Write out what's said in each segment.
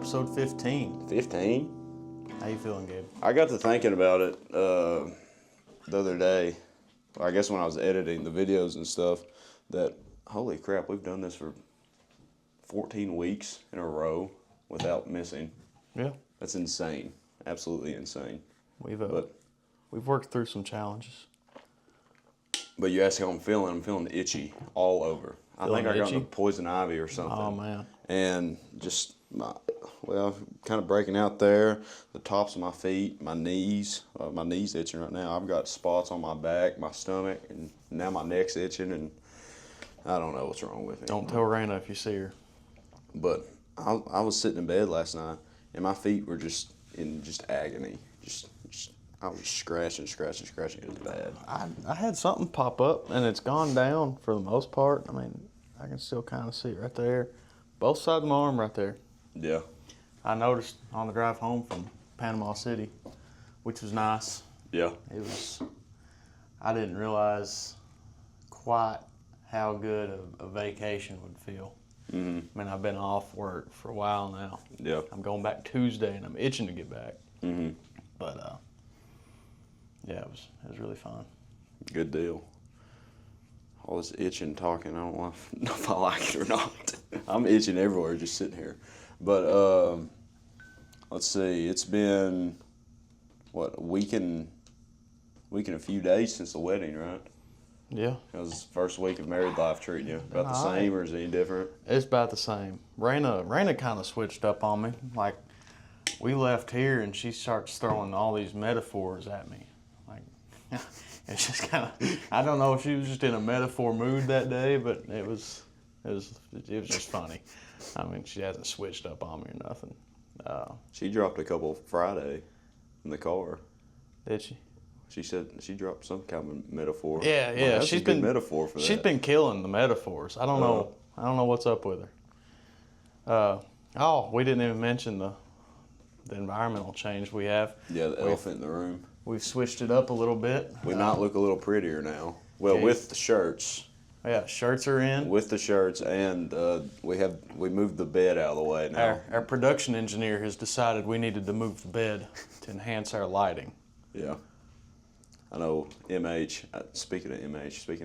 episode 15. 15? How you feeling, Gabe? I got to thinking about it the other day. I guess when I was editing the videos and stuff, that holy crap, we've done this for 14 weeks in a row without missing. Yeah. That's insane. Absolutely insane. We've worked through some challenges. But you ask how I'm feeling itchy all over. I think I got the poison ivy or something. Oh, man. And just, kind of breaking out there, the tops of my feet, my knees itching right now. I've got spots on my back, my stomach, and now my neck's itching, and I don't know what's wrong with me. Don't tell Raina if you see her. But I was sitting in bed last night, and my feet were just in agony. I was scratching. It was bad. I had something pop up, and it's gone down for the most part. I mean, I can still kind of see it right there. Both sides of my arm right there. Yeah. I noticed on the drive home from Panama City, which was nice. Yeah. I didn't realize quite how good a vacation would feel. Mm-hmm. I mean, I've been off work for a while now. Yeah. I'm going back Tuesday, and I'm itching to get back. Mm-hmm. But, yeah, it was really fun. Good deal. All this itching talking, I don't know if I like it or not. I'm itching everywhere just sitting here. But let's see, it's been, a week and a few days since the wedding, right? Yeah. It was the first week of married life treating you. About the same, or is it any different? It's about the same. Raina kind of switched up on me. Like, we left here, and she starts throwing all these metaphors at me. Like, it's just kind of, I don't know if she was just in a metaphor mood that day, but it was just funny. I mean, she hasn't switched up on me or nothing. She dropped a couple Friday in the car. Did she? She said she dropped some kind of metaphor. Yeah. That's a good metaphor for that. She's been killing the metaphors. I don't know. I don't know what's up with her. We didn't even mention the environmental change we have. Yeah, the elephant in the room. We've switched it up a little bit. We might look a little prettier now. Well, okay. With the shirts. Yeah, shirts are in. With the shirts, and we moved the bed out of the way now. Our production engineer has decided we needed to move the bed to enhance our lighting. Yeah. I know MH, speaking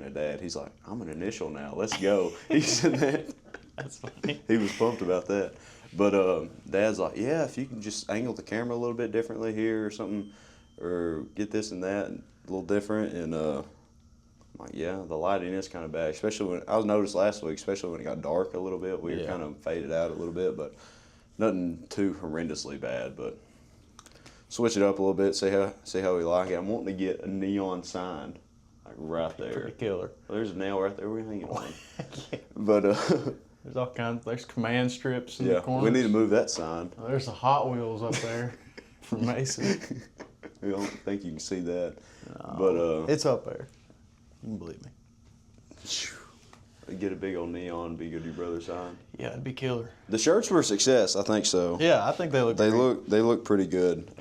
of Dad, he's like, I'm an initial now, let's go. He said that. That's funny. He was pumped about that. But Dad's like, yeah, if you can just angle the camera a little bit differently here or something, or get this and that a little different. And I'm like, yeah, the lighting is kind of bad, especially when, I was noticed last week, especially when it got dark a little bit, we were kind of faded out a little bit, but nothing too horrendously bad, but switch it up a little bit, see how we like it. I'm wanting to get a neon sign, like right there. Pretty killer. Well, there's a nail right there we're hanging on. But there's all kinds. There's command strips in the corners. We need to move that sign. Oh, there's a Hot Wheels up there for Mason. I don't think you can see that, but it's up there. You can believe me. Get a big old neon Be Good to Your Brother sign. Yeah, it'd be killer. The shirts were a success, I think so. Yeah, I think they look. They look pretty good,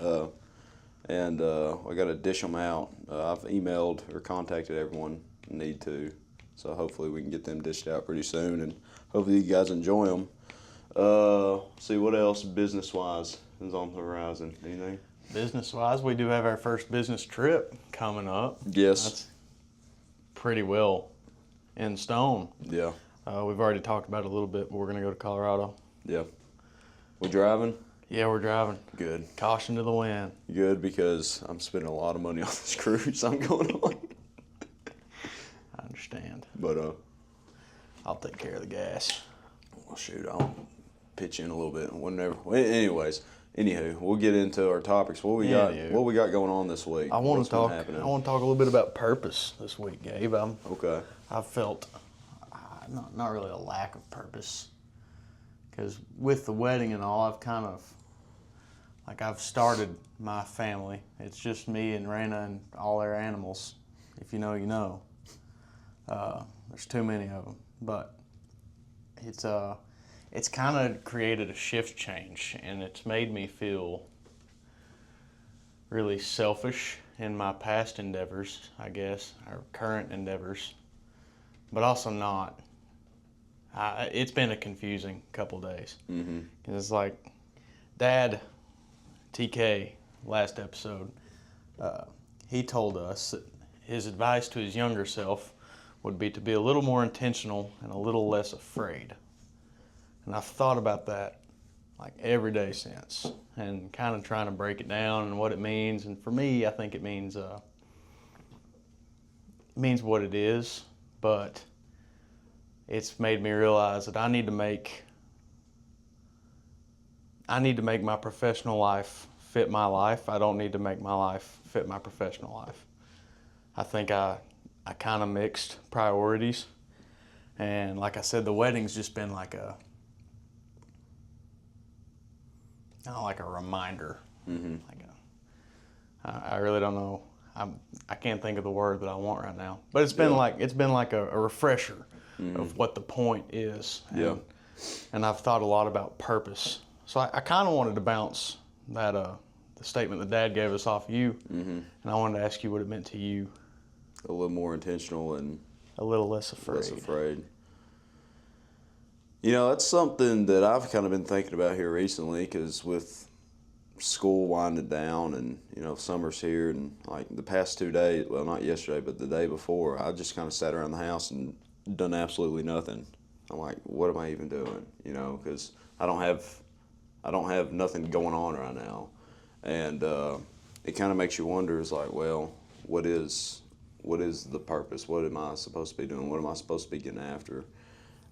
and I got to dish them out. I've emailed or contacted everyone I need to, so hopefully we can get them dished out pretty soon, and hopefully you guys enjoy them. See what else business-wise is on the horizon. Anything? Business-wise, we do have our first business trip coming up. Yes. That's pretty well in stone. Yeah. We've already talked about it a little bit, but we're going to go to Colorado. Yeah. We driving? Yeah, we're driving. Good. Caution to the wind. Good, because I'm spending a lot of money on this cruise I'm going on. I understand. But I'll take care of the gas. Well, shoot, I'll pitch in a little bit whenever. Anywho, we'll get into our topics. What we got going on this week? I want to talk a little bit about purpose this week, Gabe. Okay. I've felt not really a lack of purpose, because with the wedding and all, I've kind of I've started my family. It's just me and Raina and all their animals. If you know, you know. There's too many of them, but it's kind of created a shift change, and it's made me feel really selfish in my past endeavors, I guess, or current endeavors, but also not. It's been a confusing couple days. Mm-hmm. It's like Dad, TK, last episode, he told us that his advice to his younger self would be to be a little more intentional and a little less afraid. And I've thought about that like every day since, and kind of trying to break it down and what it means. And for me, I think it means what it is, but it's made me realize that I need to make my professional life fit my life. I don't need to make my life fit my professional life. I think I kind of mixed priorities, and like I said, the wedding's just been like a reminder. Mm-hmm. I really don't know. I can't think of the word that I want right now, but it's been like a refresher of what the point is. And I've thought a lot about purpose. So I kind of wanted to bounce that the statement that Dad gave us off you, and I wanted to ask you what it meant to you. A little more intentional and a little less afraid. Less afraid. That's something that I've kind of been thinking about here recently, because with school winding down and, summer's here, and like the past 2 days, well, not yesterday, but the day before, I just kind of sat around the house and done absolutely nothing. I'm like, what am I even doing? Because I don't have nothing going on right now. And it kind of makes you wonder, is like, well, what is the purpose? What am I supposed to be doing? What am I supposed to be getting after?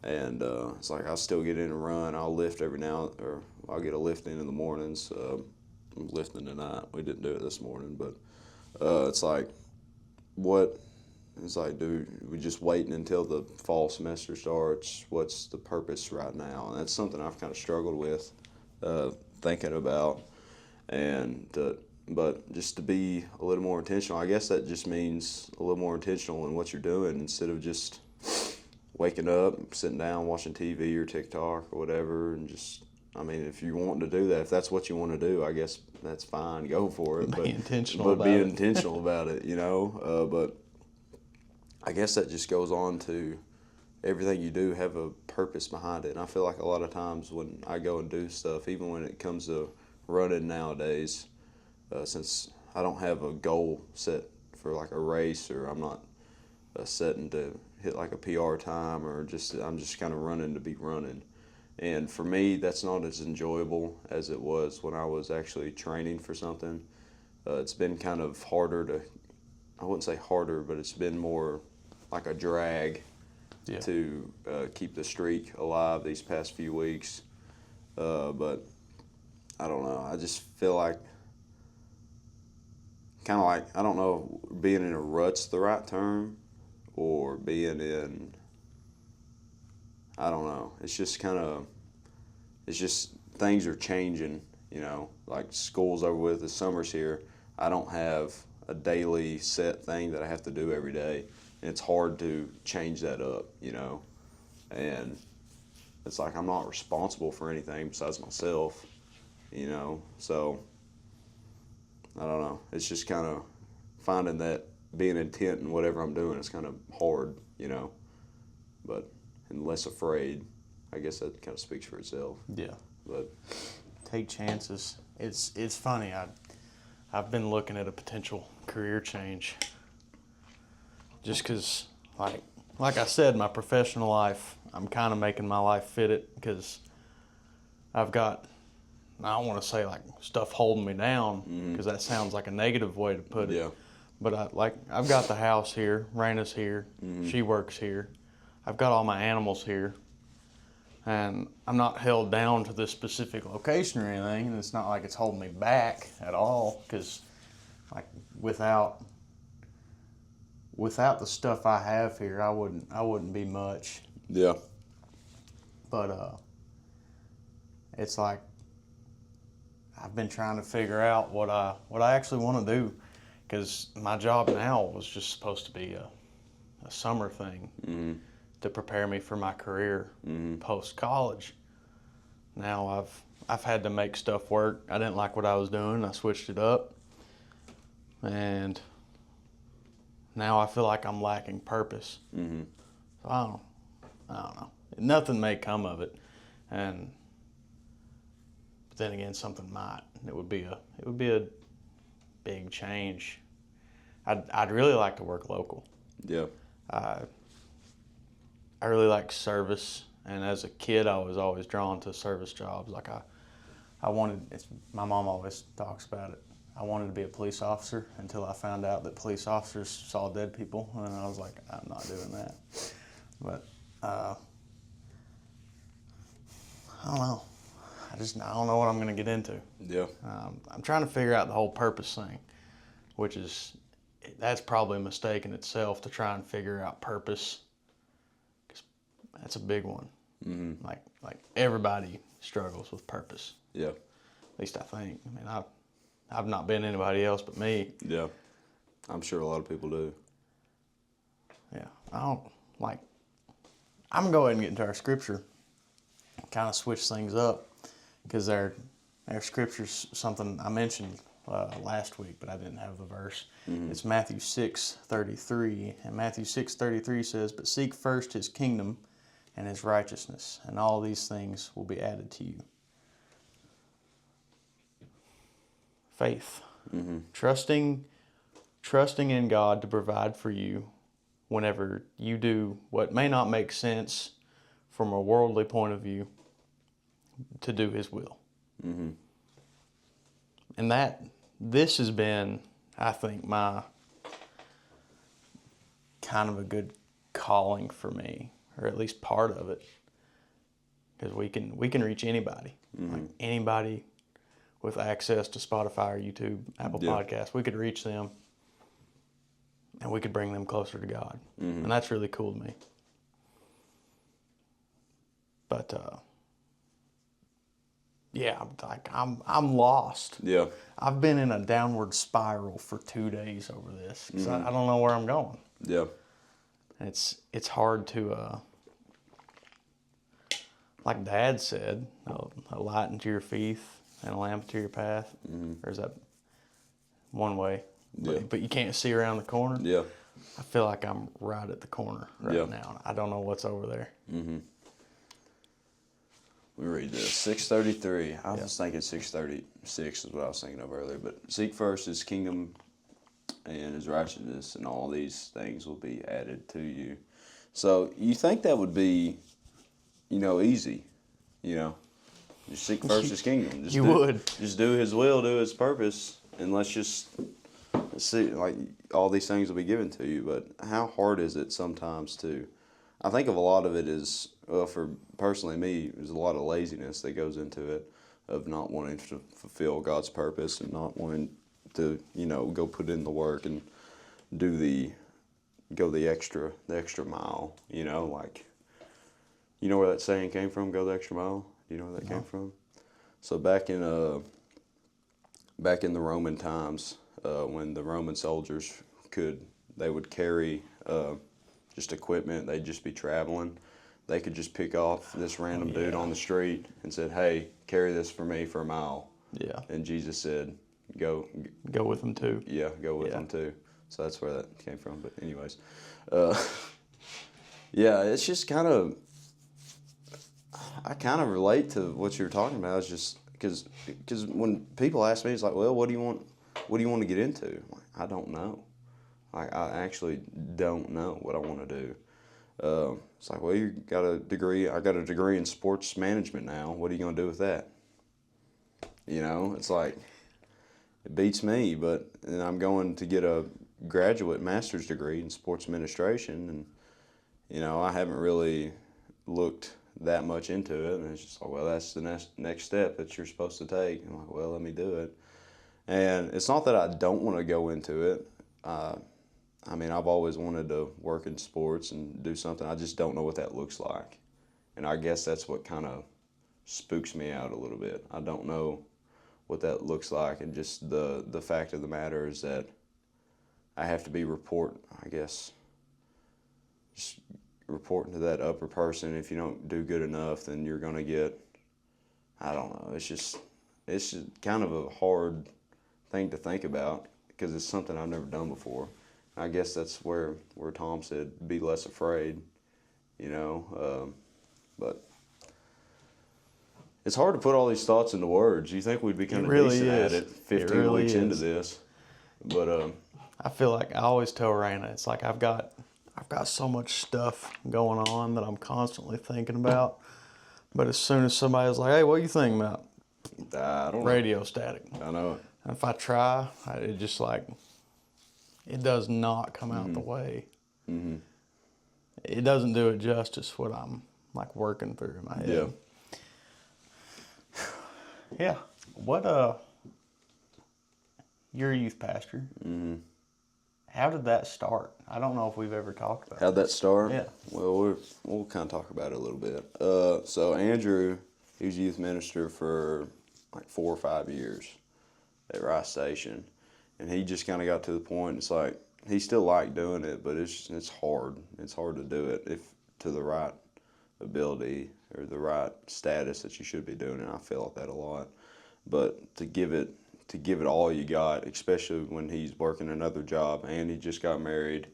And it's like, I'll still get in and run. I'll lift every now, or I'll get a lift in the mornings. I'm lifting tonight. We didn't do it this morning, but it's like, dude, we just waiting until the fall semester starts. What's the purpose right now? And that's something I've kind of struggled with, thinking about. And but just to be a little more intentional, I guess that just means a little more intentional in what you're doing, instead of just waking up, sitting down, watching TV or TikTok or whatever, and just, if you're wanting to do that, if that's what you want to do, I guess that's fine, go for it. Be intentional about it, But I guess that just goes on to everything you do have a purpose behind it. And I feel like a lot of times when I go and do stuff, even when it comes to running nowadays, since I don't have a goal set for like a race, or I'm not setting to hit like a PR time, or I'm just kind of running to be running. And for me, that's not as enjoyable as it was when I was actually training for something. It's been kind of harder I wouldn't say harder, but it's been more like a drag to keep the streak alive these past few weeks. But I don't know. I just feel like, I don't know, being in a rut's the right term, or being in, I don't know. It's just things are changing, like school's over with, the summer's here. I don't have a daily set thing that I have to do every day. And it's hard to change that up, And it's like, I'm not responsible for anything besides myself, So I don't know. It's just kind of finding that being intent in whatever I'm doing is kind of hard, But and less afraid. I guess that kind of speaks for itself. Yeah. But take chances. It's funny. I've been looking at a potential career change. Just because, like I said, my professional life, I'm kind of making my life fit it, because I've got, I don't want to say like stuff holding me down, because that sounds like a negative way to put it. Yeah. But I've got the house here. Raina's here. She works here. I've got all my animals here. And I'm not held down to this specific location or anything, and it's not like it's holding me back at all, because without the stuff I have here, I wouldn't be much. Yeah. But it's like I've been trying to figure out what I actually want to do, because my job now was just supposed to be a summer thing to prepare me for my career post college. Now I've had to make stuff work. I didn't like what I was doing. I switched it up, and now I feel like I'm lacking purpose. So I don't know. Nothing may come of it, and then again, something might. It would be a big change. I'd really like to work local. Yeah. I really like service, and as a kid, I was always drawn to service jobs. Like my mom always talks about it. I wanted to be a police officer until I found out that police officers saw dead people, and I was like, I'm not doing that. But I don't know. I don't know what I'm going to get into. Yeah. I'm trying to figure out the whole purpose thing, that's probably a mistake in itself, to try and figure out purpose. 'Cause that's a big one. Mm-hmm. Like everybody struggles with purpose. Yeah. At least I think. I mean, I've not been anybody else but me. Yeah. I'm sure a lot of people do. Yeah. I'm going to go ahead and get into our scripture. Kind of switch things up, because our scripture's something I mentioned last week, but I didn't have the verse. Mm-hmm. It's Matthew 6:33, and Matthew 6:33 says, "But seek first his kingdom and his righteousness, and all these things will be added to you." Faith. Mm-hmm. Trusting in God to provide for you whenever you do what may not make sense from a worldly point of view, to do his will. Mm-hmm. And this has been, I think, my kind of a good calling for me, or at least part of it, because we can reach anybody. Mm-hmm. Like anybody with access to Spotify or YouTube, Apple Yeah. Podcasts, we could reach them, and we could bring them closer to God. Mm-hmm. And that's really cool to me. But yeah, I'm lost. Yeah. I've been in a downward spiral for 2 days over this, because Mm-hmm. I don't know where I'm going. Yeah. And it's hard to, like Dad said, a light into your feet and a lamp to your path. Mm-hmm. Or is that one way? Yeah. But you can't see around the corner. Yeah. I feel like I'm right at the corner Yeah. now. I don't know what's over there. Mm-hmm. We read this. 6:33. I was thinking 6:36 is what I was thinking of earlier. But seek first his kingdom and his righteousness, and all these things will be added to you. So you think that would be, easy, Just seek first his kingdom. Just do his will, do his purpose, and let's see, like, all these things will be given to you. But how hard is it sometimes to? I think of a lot of it is, well, for personally me, there's a lot of laziness that goes into it, of not wanting to fulfill God's purpose and not wanting to, go put in the work and go the extra mile, like, where that saying came from, go the extra mile? Do you know where that came from? So back in the Roman times, when the Roman soldiers they would carry just equipment, they'd just be traveling. They could just pick off this random dude on the street and said, "Hey, carry this for me for a mile." Yeah. And Jesus said, Go with them too. Yeah, go with them too. So that's where that came from. But anyways, yeah, it's just kind of, I kind of relate to what you were talking about. It's just because when people ask me, it's like, well, what do you want to get into? I'm like, I don't know. I actually don't know what I want to do. It's like, well, you got a degree. I got a degree in sports management now. What are you going to do with that? It's like, it beats me, and I'm going to get a graduate master's degree in sports administration, and, I haven't really looked that much into it, and it's just like, well, that's the next step that you're supposed to take. I'm like, well, let me do it. And it's not that I don't want to go into it. I mean, I've always wanted to work in sports and do something. I just don't know what that looks like. And I guess that's what kind of spooks me out a little bit. I don't know what that looks like, and just the fact of the matter is that I have to be reporting to that upper person. If you don't do good enough, then you're going to get, I don't know, it's just kind of a hard thing to think about, because it's something I've never done before. I guess that's where Tom said, be less afraid, but It's hard to put all these thoughts into words. You think we'd be kind of really decent is. at it 15 really weeks into is. this. But I feel like I always tell Raina, it's like I've got so much stuff going on that I'm constantly thinking about. But as soon as somebody's like, "Hey, what are you thinking about?" I don't know. Radio static. I know it. And if I try, it just like it does not come out the way. Mm-hmm. It doesn't do it justice what I'm like working through in my head. Yeah. Yeah. What you're a youth pastor. Mm-hmm. How did that start? I don't know if we've ever talked about How'd that start? Yeah. Well, we'll kind of talk about it a little bit. So Andrew, he was youth minister for like 4 or 5 years at Rice Station, and he just kind of got to the point. It's like he still liked doing it, but it's hard. It's hard to do it if to the right ability or the right status that you should be doing it. I feel like that a lot, but to give it all you got, especially when he's working another job and he just got married,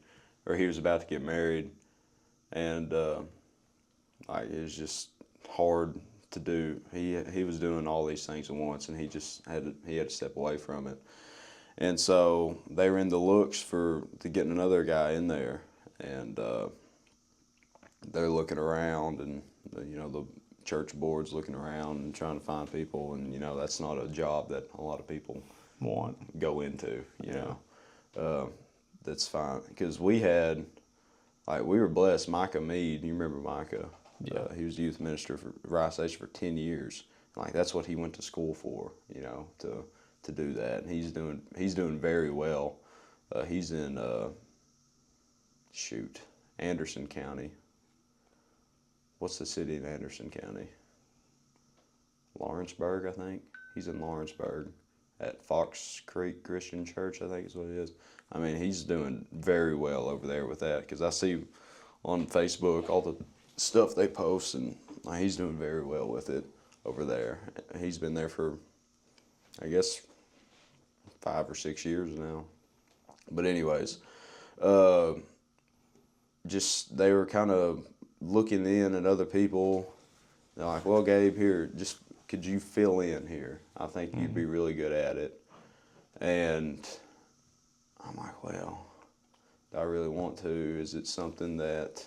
or he was about to get married, and like it was just hard to do. He was doing all these things at once, and he had to step away from it. And so they were in the looks to getting another guy in there, and they're looking around, and the church board's looking around and trying to find people, and that's not a job that a lot of people want go into. That's fine, because we were blessed. Micah Mead, you remember Micah? Yeah. He was youth minister for Rice Station for 10 years. Like that's what he went to school for, to do that. And he's doing very well. He's in Anderson County. What's the city in Anderson County? Lawrenceburg, I think. He's in Lawrenceburg at Fox Creek Christian Church, I think is what it is. I mean, he's doing very well over there with that, because I see on Facebook all the stuff they post, and he's doing very well with it over there. He's been there for, I guess, 5 or 6 years now. But anyways, just they were kind of looking in at other people. They're like, "Well, Gabe, here, just could you fill in here? I think you'd be really good at it." And I'm like, "Well, do I really want to? Is it something that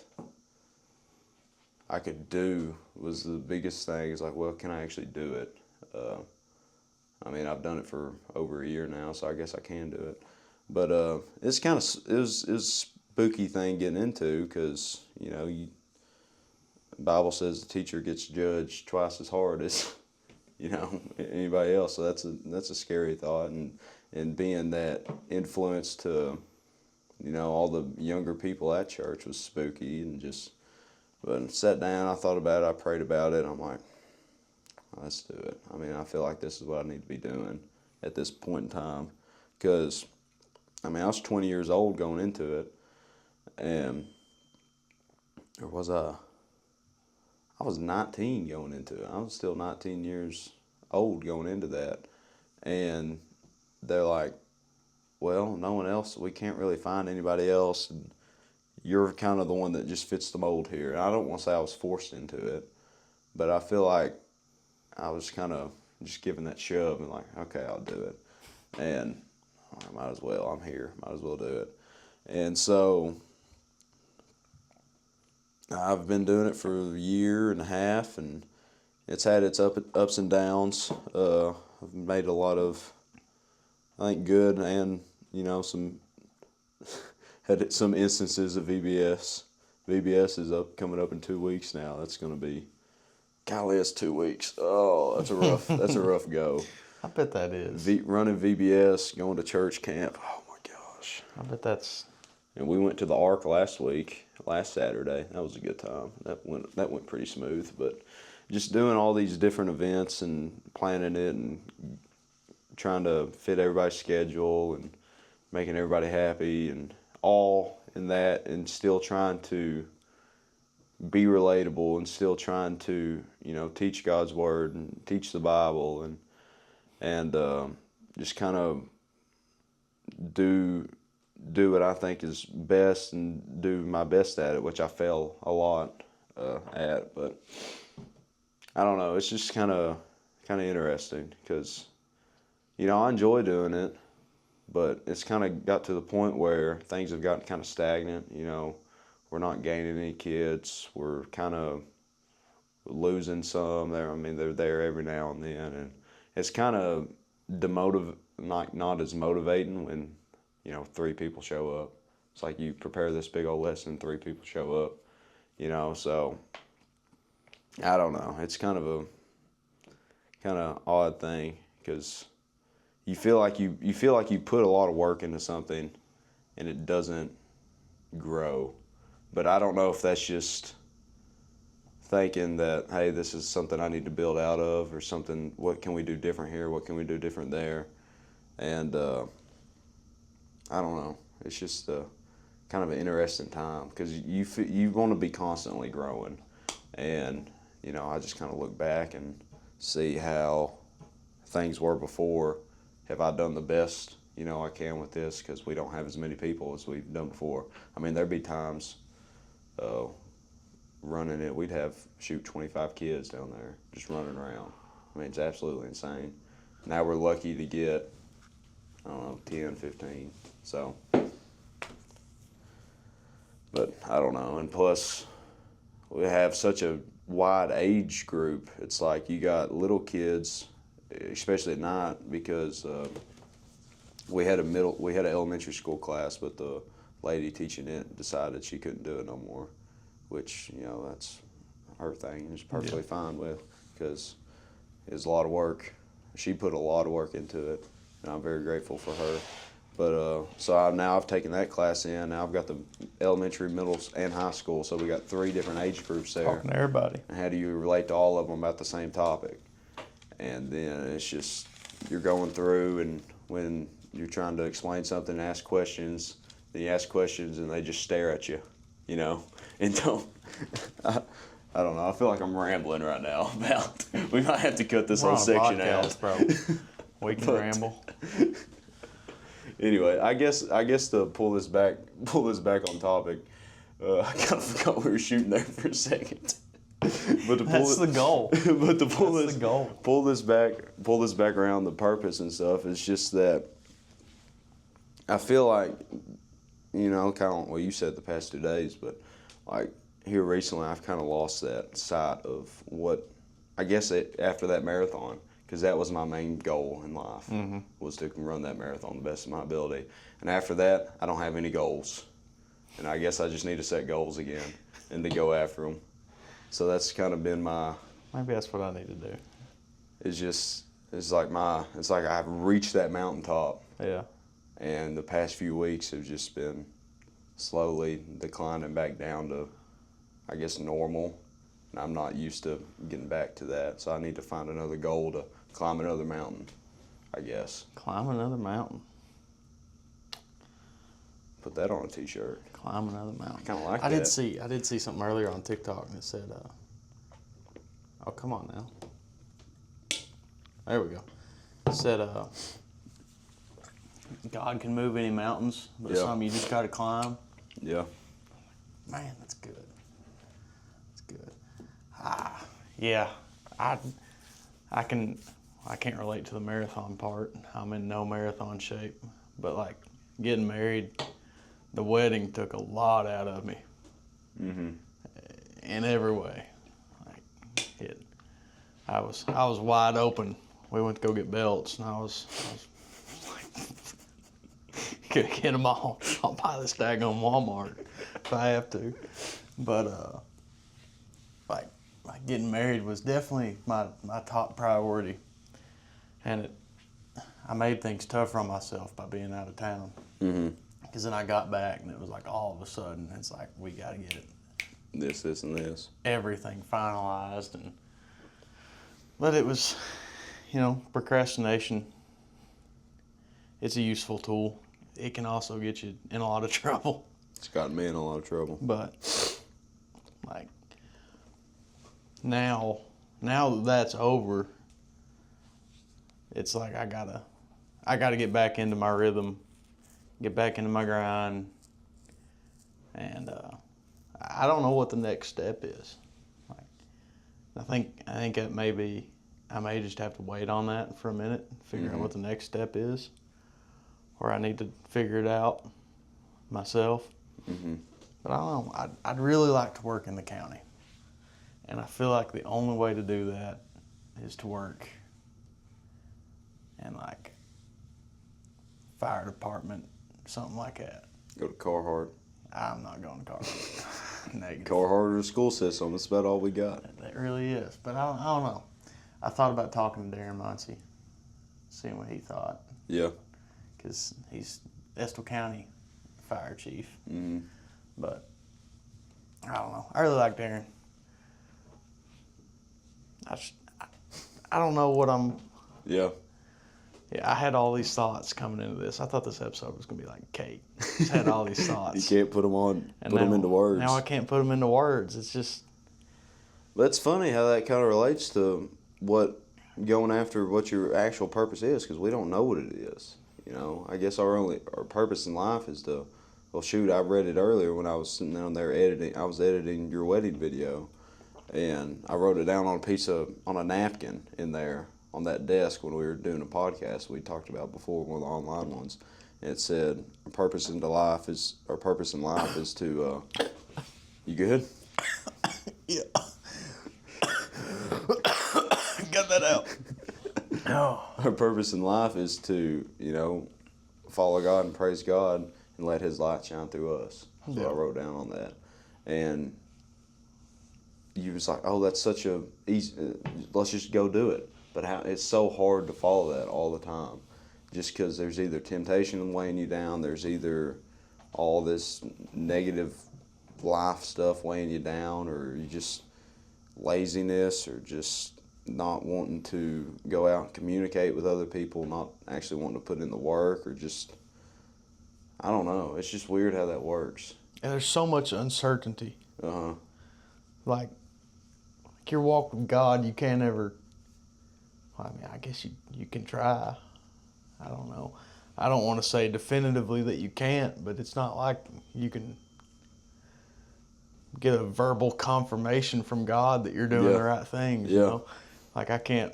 I could do?" Was the biggest thing. Is like, well, can I actually do it? I mean, I've done it for over a year now, so I guess I can do it. But it's kind of it was a spooky thing getting into, because the Bible says the teacher gets judged twice as hard as anybody else. So that's a scary thought, and being that influence to all the younger people at church was spooky, and but I sat down, I thought about it, I prayed about it, and I'm like, let's do it. I mean, I feel like this is what I need to be doing at this point in time, because I was 20 years old going into it, and or was I was 19 going into it. I was still 19 years old going into that. And they're like, well, no one else, we can't really find anybody else. And you're kind of the one that just fits the mold here. And I don't want to say I was forced into it, but I feel like I was kind of just given that shove and like, okay, I'll do it. And I might as well, I'm here, might as well do it. And so I've been doing it for a year and a half, and it's had its ups and downs. I've made a lot of, I think, good and had some instances of VBS. VBS is coming up in 2 weeks now. That's going to be, golly, it's 2 weeks. Oh, that's a rough go. I bet that is. Running VBS, going to church camp. Oh my gosh. I bet that's. And we went to the Ark last Saturday. That was a good time. That went pretty smooth. But just doing all these different events and planning it and trying to fit everybody's schedule and making everybody happy and all in that, and still trying to be relatable and still trying to teach God's word and teach the Bible and just kind of do what I think is best and do my best at it, which I fail a lot at. But I don't know. It's just kind of interesting because, you know, I enjoy doing it, but it's kind of got to the point where things have gotten kind of stagnant. You know, we're not gaining any kids. We're kind of losing some. There, I mean, they're there every now and then, and it's kind of not as motivating when, you know, 3 people show up. It's like you prepare this big old lesson, 3 people show up. You know, so I don't know. It's kind of a odd thing because you feel like you put a lot of work into something and it doesn't grow. But I don't know if that's just thinking that, hey, this is something I need to build out of, or something. What can we do different here? What can we do different there? And I don't know. It's just kind of an interesting time because you want to be constantly growing. And you know, I just kind of look back and see how things were before. Have I done the best, you know, I can with this because we don't have as many people as we've done before. I mean, there'd be times running it, we'd have 25 kids down there just running around. I mean, it's absolutely insane. Now we're lucky to get, I don't know, 10, 15. So, but I don't know. And plus, we have such a wide age group. It's like you got little kids, especially at night, because we had an elementary school class, but the lady teaching it decided she couldn't do it no more, which, you know, that's her thing. It's perfectly fine with, because it's a lot of work. She put a lot of work into it, and I'm very grateful for her. But so I've taken that class in. Now I've got the elementary, middle, and high school. So we got 3 different age groups there. Talking to everybody. And how do you relate to all of them about the same topic? And then it's just you're going through, and when you're trying to explain something, ask questions. Then you ask questions, and they just stare at you, you know. And don't. I don't know. I feel like I'm rambling right now. About we might have to cut this whole section out, bro. We can ramble. Anyway, I guess to pull this back on topic, I kind of forgot we were shooting there for a second. But to That's the goal. But to pull this back around, the purpose and stuff is just that I feel like, you know, kind of what you said the past 2 days, but like here recently, I've kind of lost that sight of what I guess after that marathon. Because that was my main goal in life, was to run that marathon the best of my ability. And after that, I don't have any goals. And I guess I just need to set goals again and to go after them. So that's kind of been my... Maybe that's what I need to do. It's like I've reached that mountaintop. Yeah. And the past few weeks have just been slowly declining back down to, I guess, normal. And I'm not used to getting back to that. So I need to find another goal to climb another mountain, I guess. Climb another mountain. Put that on a t-shirt. Climb another mountain. Kind of like I that. did see something earlier on TikTok that said, oh, come on now. There we go. It said, God can move any mountains, but some you just got to climb. Yeah. Man, that's good. That's good. Yeah, I can't relate to the marathon part. I'm in no marathon shape, but like getting married, the wedding took a lot out of me. In every way. Like I was wide open. We went to go get belts, and I was like, could get them all. I'll buy this daggone Walmart if I have to. But like getting married was definitely my top priority. And I made things tougher on myself by being out of town. Because then I got back, and it was like all of a sudden, it's like, we got to get it. This, and this. Everything finalized. But it was, you know, procrastination. It's a useful tool. It can also get you in a lot of trouble. It's gotten me in a lot of trouble. But, like, now that that's over, it's like I gotta get back into my rhythm, get back into my grind, and I don't know what the next step is. Like, I think it may be, I may just have to wait on that for a minute, figure out what the next step is, or I need to figure it out myself. But I don't know. I'd really like to work in the county, and I feel like the only way to do that is to work in like fire department, something like that. Go to Carhartt. I'm not going to Carhartt. Negative. Carhartt or the school system. That's about all we got. It really is. But I don't know. I thought about talking to Darren Muncie, seeing what he thought. Yeah. Because he's Estill County fire chief. But I don't know. I really like Darren. I don't know what I'm... Yeah. Yeah, I had all these thoughts coming into this. I thought this episode was going to be like Kate. Just had all these thoughts. You can't put them into words. Now I can't put them into words. It's just... But it's funny how that kind of relates to what going after what your actual purpose is, because we don't know what it is. You know, I guess our purpose in life is to... Well, shoot, I read it earlier when I was sitting down there editing. I was editing your wedding video, and I wrote it down on a napkin in there on that desk when we were doing a podcast we talked about before, one of the online ones. And it said, our purpose in life is to, you good? Yeah. Got that out. Oh. Our purpose in life is to, follow God and praise God and let His light shine through us. That's what I wrote down on that. And you was like, oh, that's such a easy, let's just go do it. But it's so hard to follow that all the time, just because there's either temptation weighing you down, there's either all this negative life stuff weighing you down, or you just laziness, or just not wanting to go out and communicate with other people, not actually wanting to put in the work, or just, I don't know. It's just weird how that works. And there's so much uncertainty. Uh-huh. Like your walk with God, you can't ever... I mean, I guess you can try. I don't know. I don't want to say definitively that you can't, but it's not like you can get a verbal confirmation from God that you're doing the right things, you know? Like I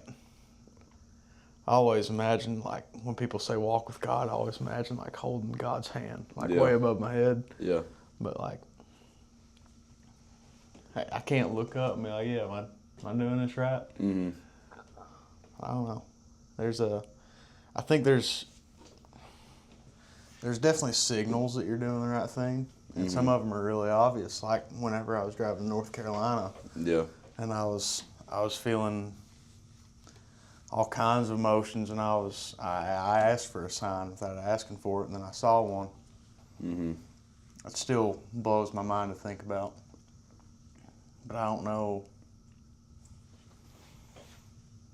always imagine, like when people say walk with God, I always imagine like holding God's hand, like way above my head. Yeah. But like, I can't look up and be like, yeah, am I doing this right? Mm-hmm. I don't know. I think there's definitely signals that you're doing the right thing, and some of them are really obvious. Like whenever I was driving to North Carolina, and I was feeling all kinds of emotions, and I asked for a sign without asking for it, and then I saw one. Mm-hmm. It still blows my mind to think about, but I don't know.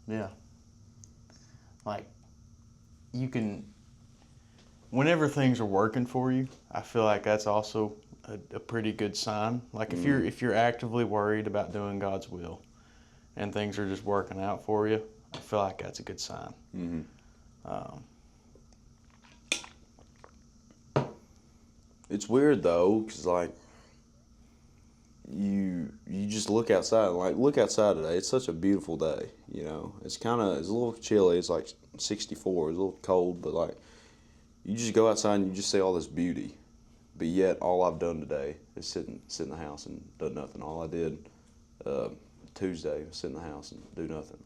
Yeah. Like, you can, whenever things are working for you, I feel like that's also a pretty good sign. Like if you're actively worried about doing God's will and things are just working out for you, I feel like that's a good sign. It's weird though, because like you just look outside. Like look outside today. It's such a beautiful day. It's a little chilly. It's like 64. It's a little cold, but like you just go outside and you just see all this beauty. But yet all I've done today is sit in the house and done nothing. All I did Tuesday was sit in the house and do nothing.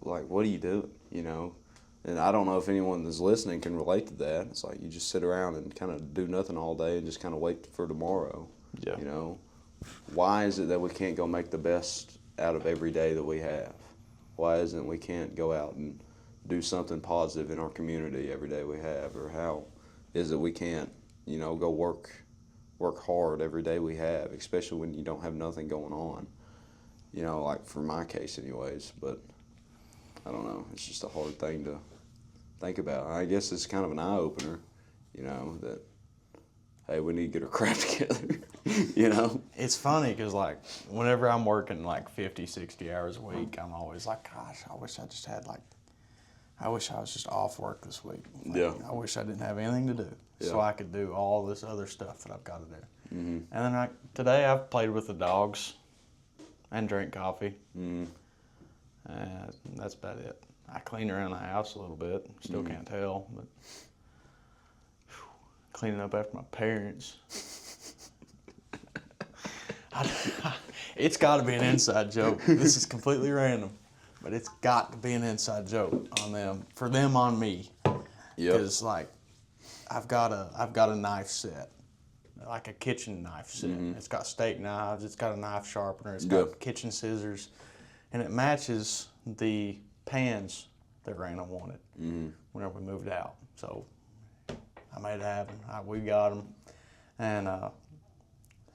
Like what are you doing? And I don't know if anyone that's listening can relate to that. It's like you just sit around and kind of do nothing all day and just kind of wait for tomorrow. Yeah. Why is it that we can't go make the best out of every day that we have? Why isn't we can't go out and do something positive in our community every day we have? Or how is it we can't, go work hard every day we have, especially when you don't have nothing going on? Like for my case anyways, but I don't know. It's just a hard thing to think about. I guess it's kind of an eye-opener, that, hey, we need to get our crap together, It's funny because, like, whenever I'm working, like, 50, 60 hours a week, I'm always like, gosh, I wish I was just off work this week. I wish I didn't have anything to do so I could do all this other stuff that I've got to do. Mm-hmm. And then, today I've played with the dogs, and drink coffee. Mm-hmm. That's about it. I clean around the house a little bit. Still can't tell, but cleaning up after my parents. It's got to be an inside joke. This is completely random, but it's got to be an inside joke on them, for them on me. Yep. Because like, I've got a knife set, like a kitchen knife set. It's got steak knives. It's got a knife sharpener. It's got kitchen scissors, and it matches the pans that Raina wanted whenever we moved out. So I made it happen. We got them, and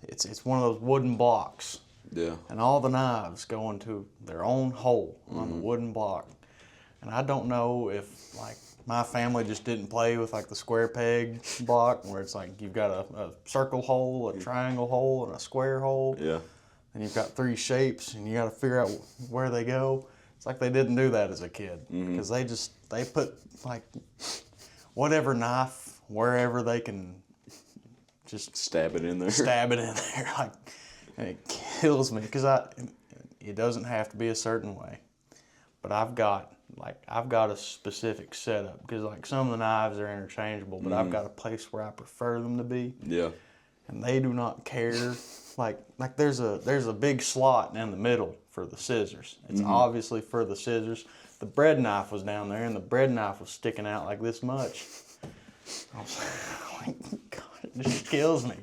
it's one of those wooden blocks. Yeah. And all the knives go into their own hole on the wooden block. And I don't know if like my family just didn't play with like the square peg block where it's like you've got a circle hole, a triangle hole, and a square hole. Yeah. And you've got 3 shapes and you got to figure out where they go. It's like they didn't do that as a kid because they put like whatever knife wherever they can just stab it in there. Like, and it kills me because it doesn't have to be a certain way, but I've got a specific setup because like some of the knives are interchangeable, but I've got a place where I prefer them to be. Yeah. And they do not care. Like there's a big slot in the middle for the scissors. It's obviously for the scissors. The bread knife was down there, and the bread knife was sticking out like this much. I was like, God, it just kills me.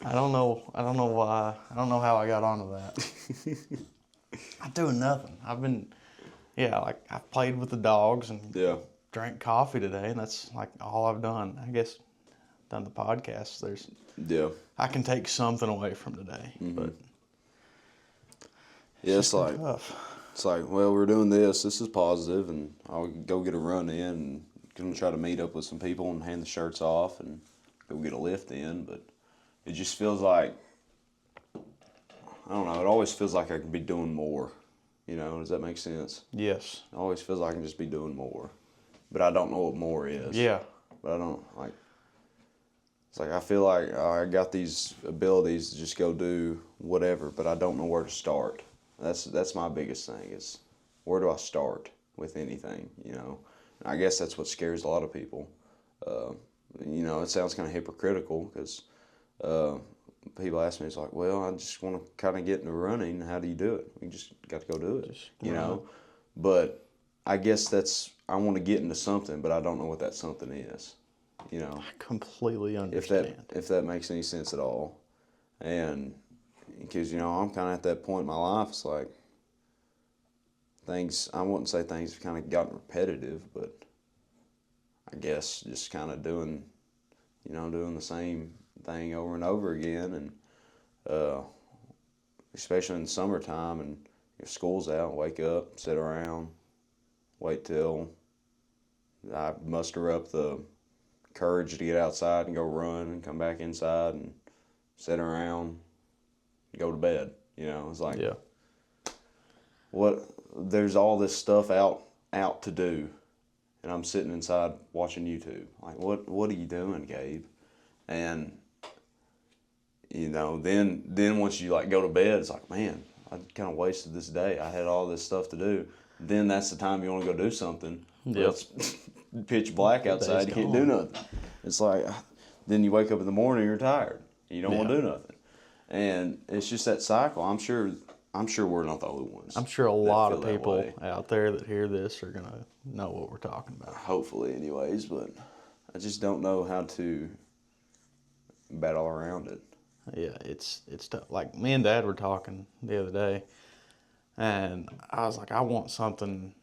I don't know why. I don't know how I got onto that. I'm doing nothing. I've played with the dogs and drank coffee today, and that's like all I've done. I guess done the podcast. I can take something away from today, but it's like tough. It's like, well, we're doing this. This is positive, and I'll go get a run in and gonna try to meet up with some people and hand the shirts off and go get a lift in. But it just feels like, I don't know. It always feels like I could be doing more. You know, does that make sense? Yes. It always feels like I can just be doing more, but I don't know what more is. Yeah. But I don't like. It's like I feel like I got these abilities to just go do whatever, but I don't know where to start. That's my biggest thing is where do I start with anything, you know? And I guess that's what scares a lot of people. You know, it sounds kind of hypocritical because people ask me, it's like, well, I just want to kind of get into running. How do you do it? You just got to go do it, you know? But I guess I want to get into something, but I don't know what that something is, you know? I completely understand. If that makes any sense at all. And because, you know, I'm kind of at that point in my life, it's like I wouldn't say things have kind of gotten repetitive, but I guess just kind of doing the same thing over and over again. And especially in the summertime and if school's out, wake up, sit around, wait till I muster up the courage to get outside and go run and come back inside and sit around, go to bed. You know, it's like, there's all this stuff out to do, and I'm sitting inside watching YouTube. Like, what are you doing, Gabe? And you know, then once you like go to bed, it's like, man, I kind of wasted this day. I had all this stuff to do. Then that's the time you want to go do something. Yep. It's pitch black outside. You can't do nothing. It's like, then you wake up in the morning, you're tired. You don't want to do nothing. And it's just that cycle. I'm sure we're not the only ones. I'm sure a lot of people out there that hear this are going to know what we're talking about. Hopefully, anyways. But I just don't know how to battle around it. Yeah, it's tough. Like, me and Dad were talking the other day, and I was like, I want something,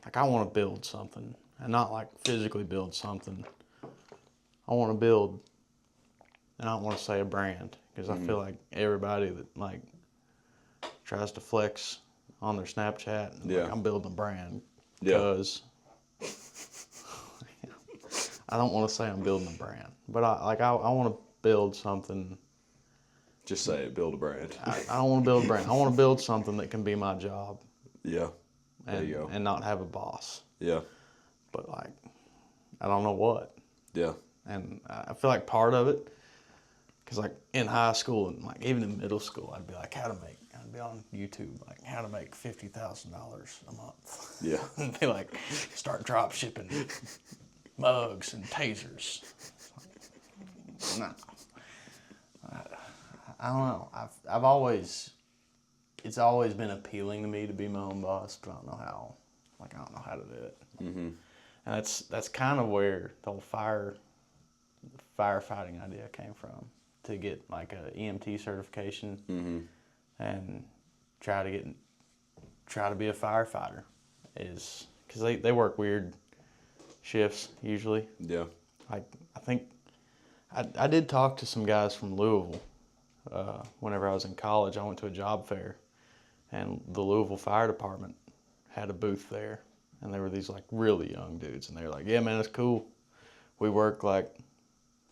like, I want to build something, and not, like, physically build something. I want to build, and I don't want to say a brand, because I feel like everybody that, like, tries to flex on their Snapchat, like, I'm building a brand, because I don't want to say I'm building a brand, but I want to build something. Just say it, build a brand. I don't want to build a brand. I want to build something that can be my job. Yeah. There you go. And not have a boss. Yeah. But, like, I don't know what. Yeah. And I feel like part of it, because, like, in high school and, like, even in middle school, I'd be like, how to make be on YouTube, like how to make $50,000 a month. Yeah. And they like start drop shipping mugs and tasers. No, I don't know. I've always, it's always been appealing to me to be my own boss, but I don't know how. Like I don't know how to do it. Mm-hmm. And that's kind of where the whole firefighting idea came from. To get like a EMT certification and try to be a firefighter is because they work weird shifts usually. Yeah. Like I think I did talk to some guys from Louisville whenever I was in college. I went to a job fair, and the Louisville Fire Department had a booth there, and they were these like really young dudes, and they were like, "Yeah, man, it's cool. We work like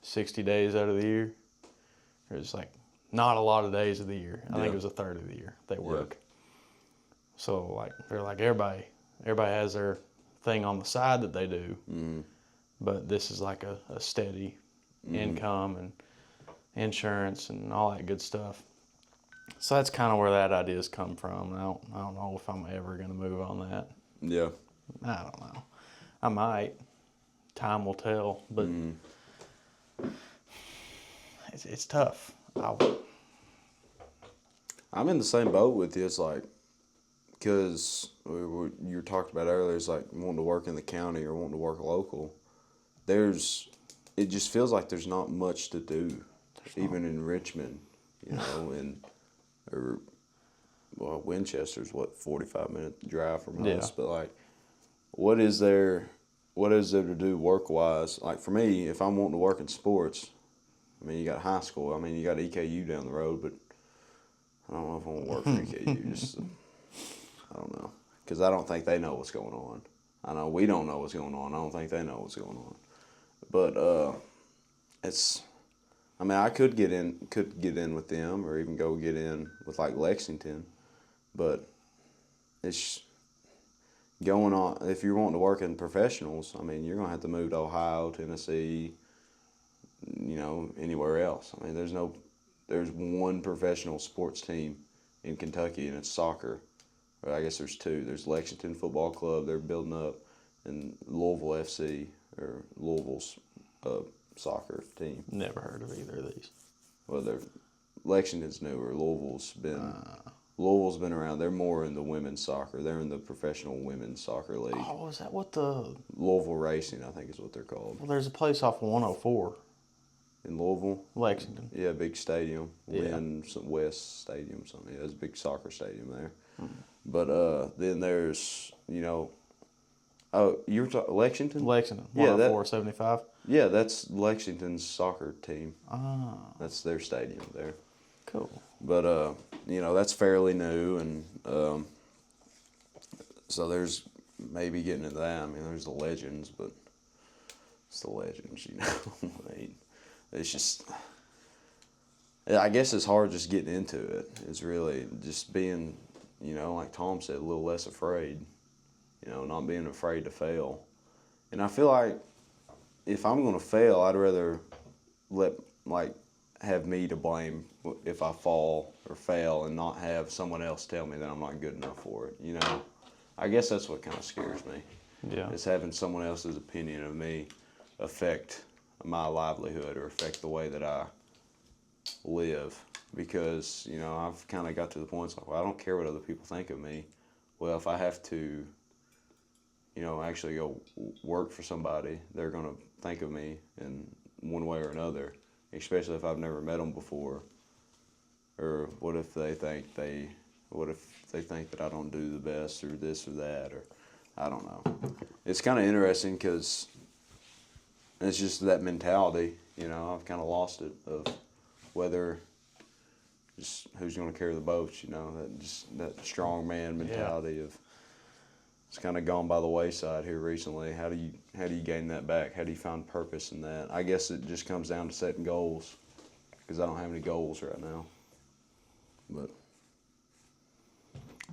60 days out of the year." There's like not a lot of days of the year. I think it was a third of the year they work. Yeah. So like they're like everybody has their thing on the side that they do, but this is like a steady income and insurance and all that good stuff. So that's kind of where that idea's come from. I don't know if I'm ever gonna move on that. Yeah. I don't know. I might. Time will tell, but. It's tough. I'm in the same boat with you. It's like, because you were talking about earlier, it's like wanting to work in the county or wanting to work local. It just feels like there's not much to do, even in Richmond, Winchester's 45-minute drive from us, but like, what is there to do work-wise? Like for me, if I'm wanting to work in sports, I mean, you got high school. I mean, you got EKU down the road, but I don't know if I want to work for EKU. I don't know. Because I don't think they know what's going on. I know we don't know what's going on. I don't think they know what's going on. But I could get in with them or even go get in with like Lexington. But it's going on. If you're wanting to work in professionals, I mean, you're going to have to move to Ohio, Tennessee, anywhere else. I mean, there's one professional sports team in Kentucky, and it's soccer. Or I guess there's two. There's Lexington Football Club, they're building up, and Louisville FC, or Louisville's soccer team. Never heard of either of these. Well, Lexington's newer. Louisville's been around. They're more in the women's soccer. They're in the professional women's soccer league. Oh, is that what the... Louisville Racing, I think is what they're called. Well, there's a place off of 104. In Louisville? Lexington. Yeah, big stadium. Yeah. Some West Stadium, something. Yeah, there's a big soccer stadium there. But then there's, you were talking Lexington? Lexington, 104, 75. Yeah, that's Lexington's soccer team. Ah. That's their stadium there. Cool. But, that's fairly new, and so there's maybe getting into that. I mean, there's the Legends, but it's the Legends, I mean, it's just, I guess it's hard just getting into it. It's really just being, like Tom said, a little less afraid, not being afraid to fail. And I feel like if I'm going to fail, I'd rather have me to blame if I fall or fail and not have someone else tell me that I'm not good enough for it, I guess that's what kind of scares me. Yeah. Is having someone else's opinion of me affect my livelihood or affect the way that I live. Because, I've kind of got to the point, it's like, well, I don't care what other people think of me. Well, if I have to, actually go work for somebody, they're going to think of me in one way or another, especially if I've never met them before. Or what if they think that I don't do the best or this or that, or I don't know. It's kind of interesting because it's just that mentality, I've kind of lost it of whether just who's going to carry the boats, that strong man mentality of it's kind of gone by the wayside here recently. How do you gain that back? How do you find purpose in that? I guess it just comes down to setting goals, because I don't have any goals right now. But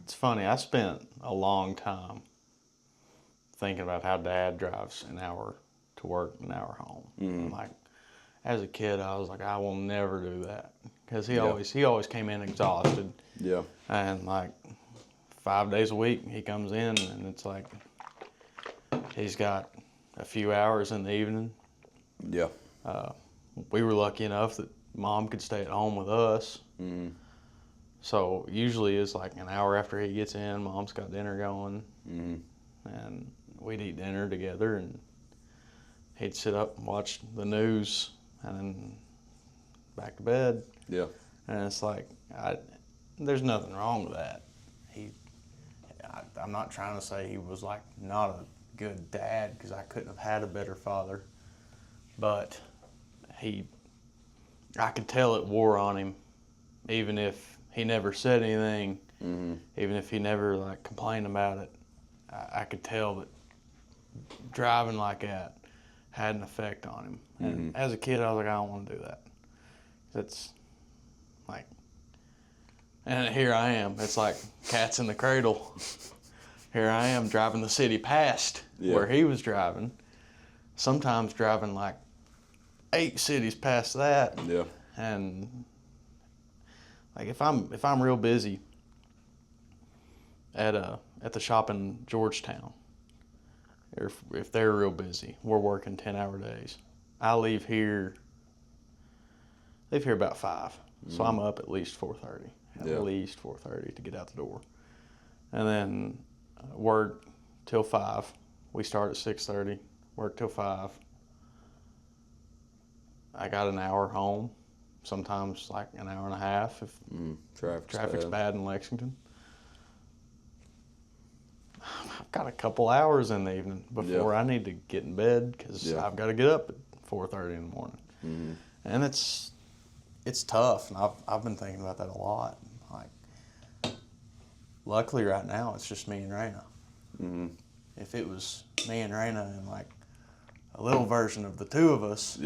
it's funny. I spent a long time thinking about how Dad drives an hour to work, an hour home. Mm-hmm. as a kid, I was like, I will never do that. Because he Yeah. always came in exhausted. Yeah. And like 5 days a week, he comes in and it's like he's got a few hours in the evening. Yeah. We were lucky enough that Mom could stay at home with us. Mm-hmm. So usually it's like an hour after he gets in, Mom's got dinner going. Mm-hmm. And we'd eat dinner together, and he'd sit up and watch the news and then back to bed. Yeah. And it's like, there's nothing wrong with that. I'm not trying to say he was like not a good dad, because I couldn't have had a better father. But I could tell it wore on him, even if he never said anything, even if he never like complained about it. I could tell that driving like that had an effect on him. And as a kid, I was like, I don't want to do that. That's like, and here I am. It's like cats in the cradle. Here I am driving the city past where he was driving. Sometimes driving like 8 cities past that. Yeah. And like if I'm real busy at the shop in Georgetown, or if they're real busy, we're working 10-hour days. I leave here about 5, so I'm up at least 4:30. At least 4:30 to get out the door, and then work till 5. We start at 6:30. Work till 5. I got an hour home, sometimes like an hour and a half if traffic's bad in Lexington. I've got a couple hours in the evening before I need to get in bed, because I've got to get up at 4:30 in the morning. And it's tough, and I've been thinking about that a lot. Like, luckily right now it's just me and Raina. If it was me and Raina and like a little version of the two of us,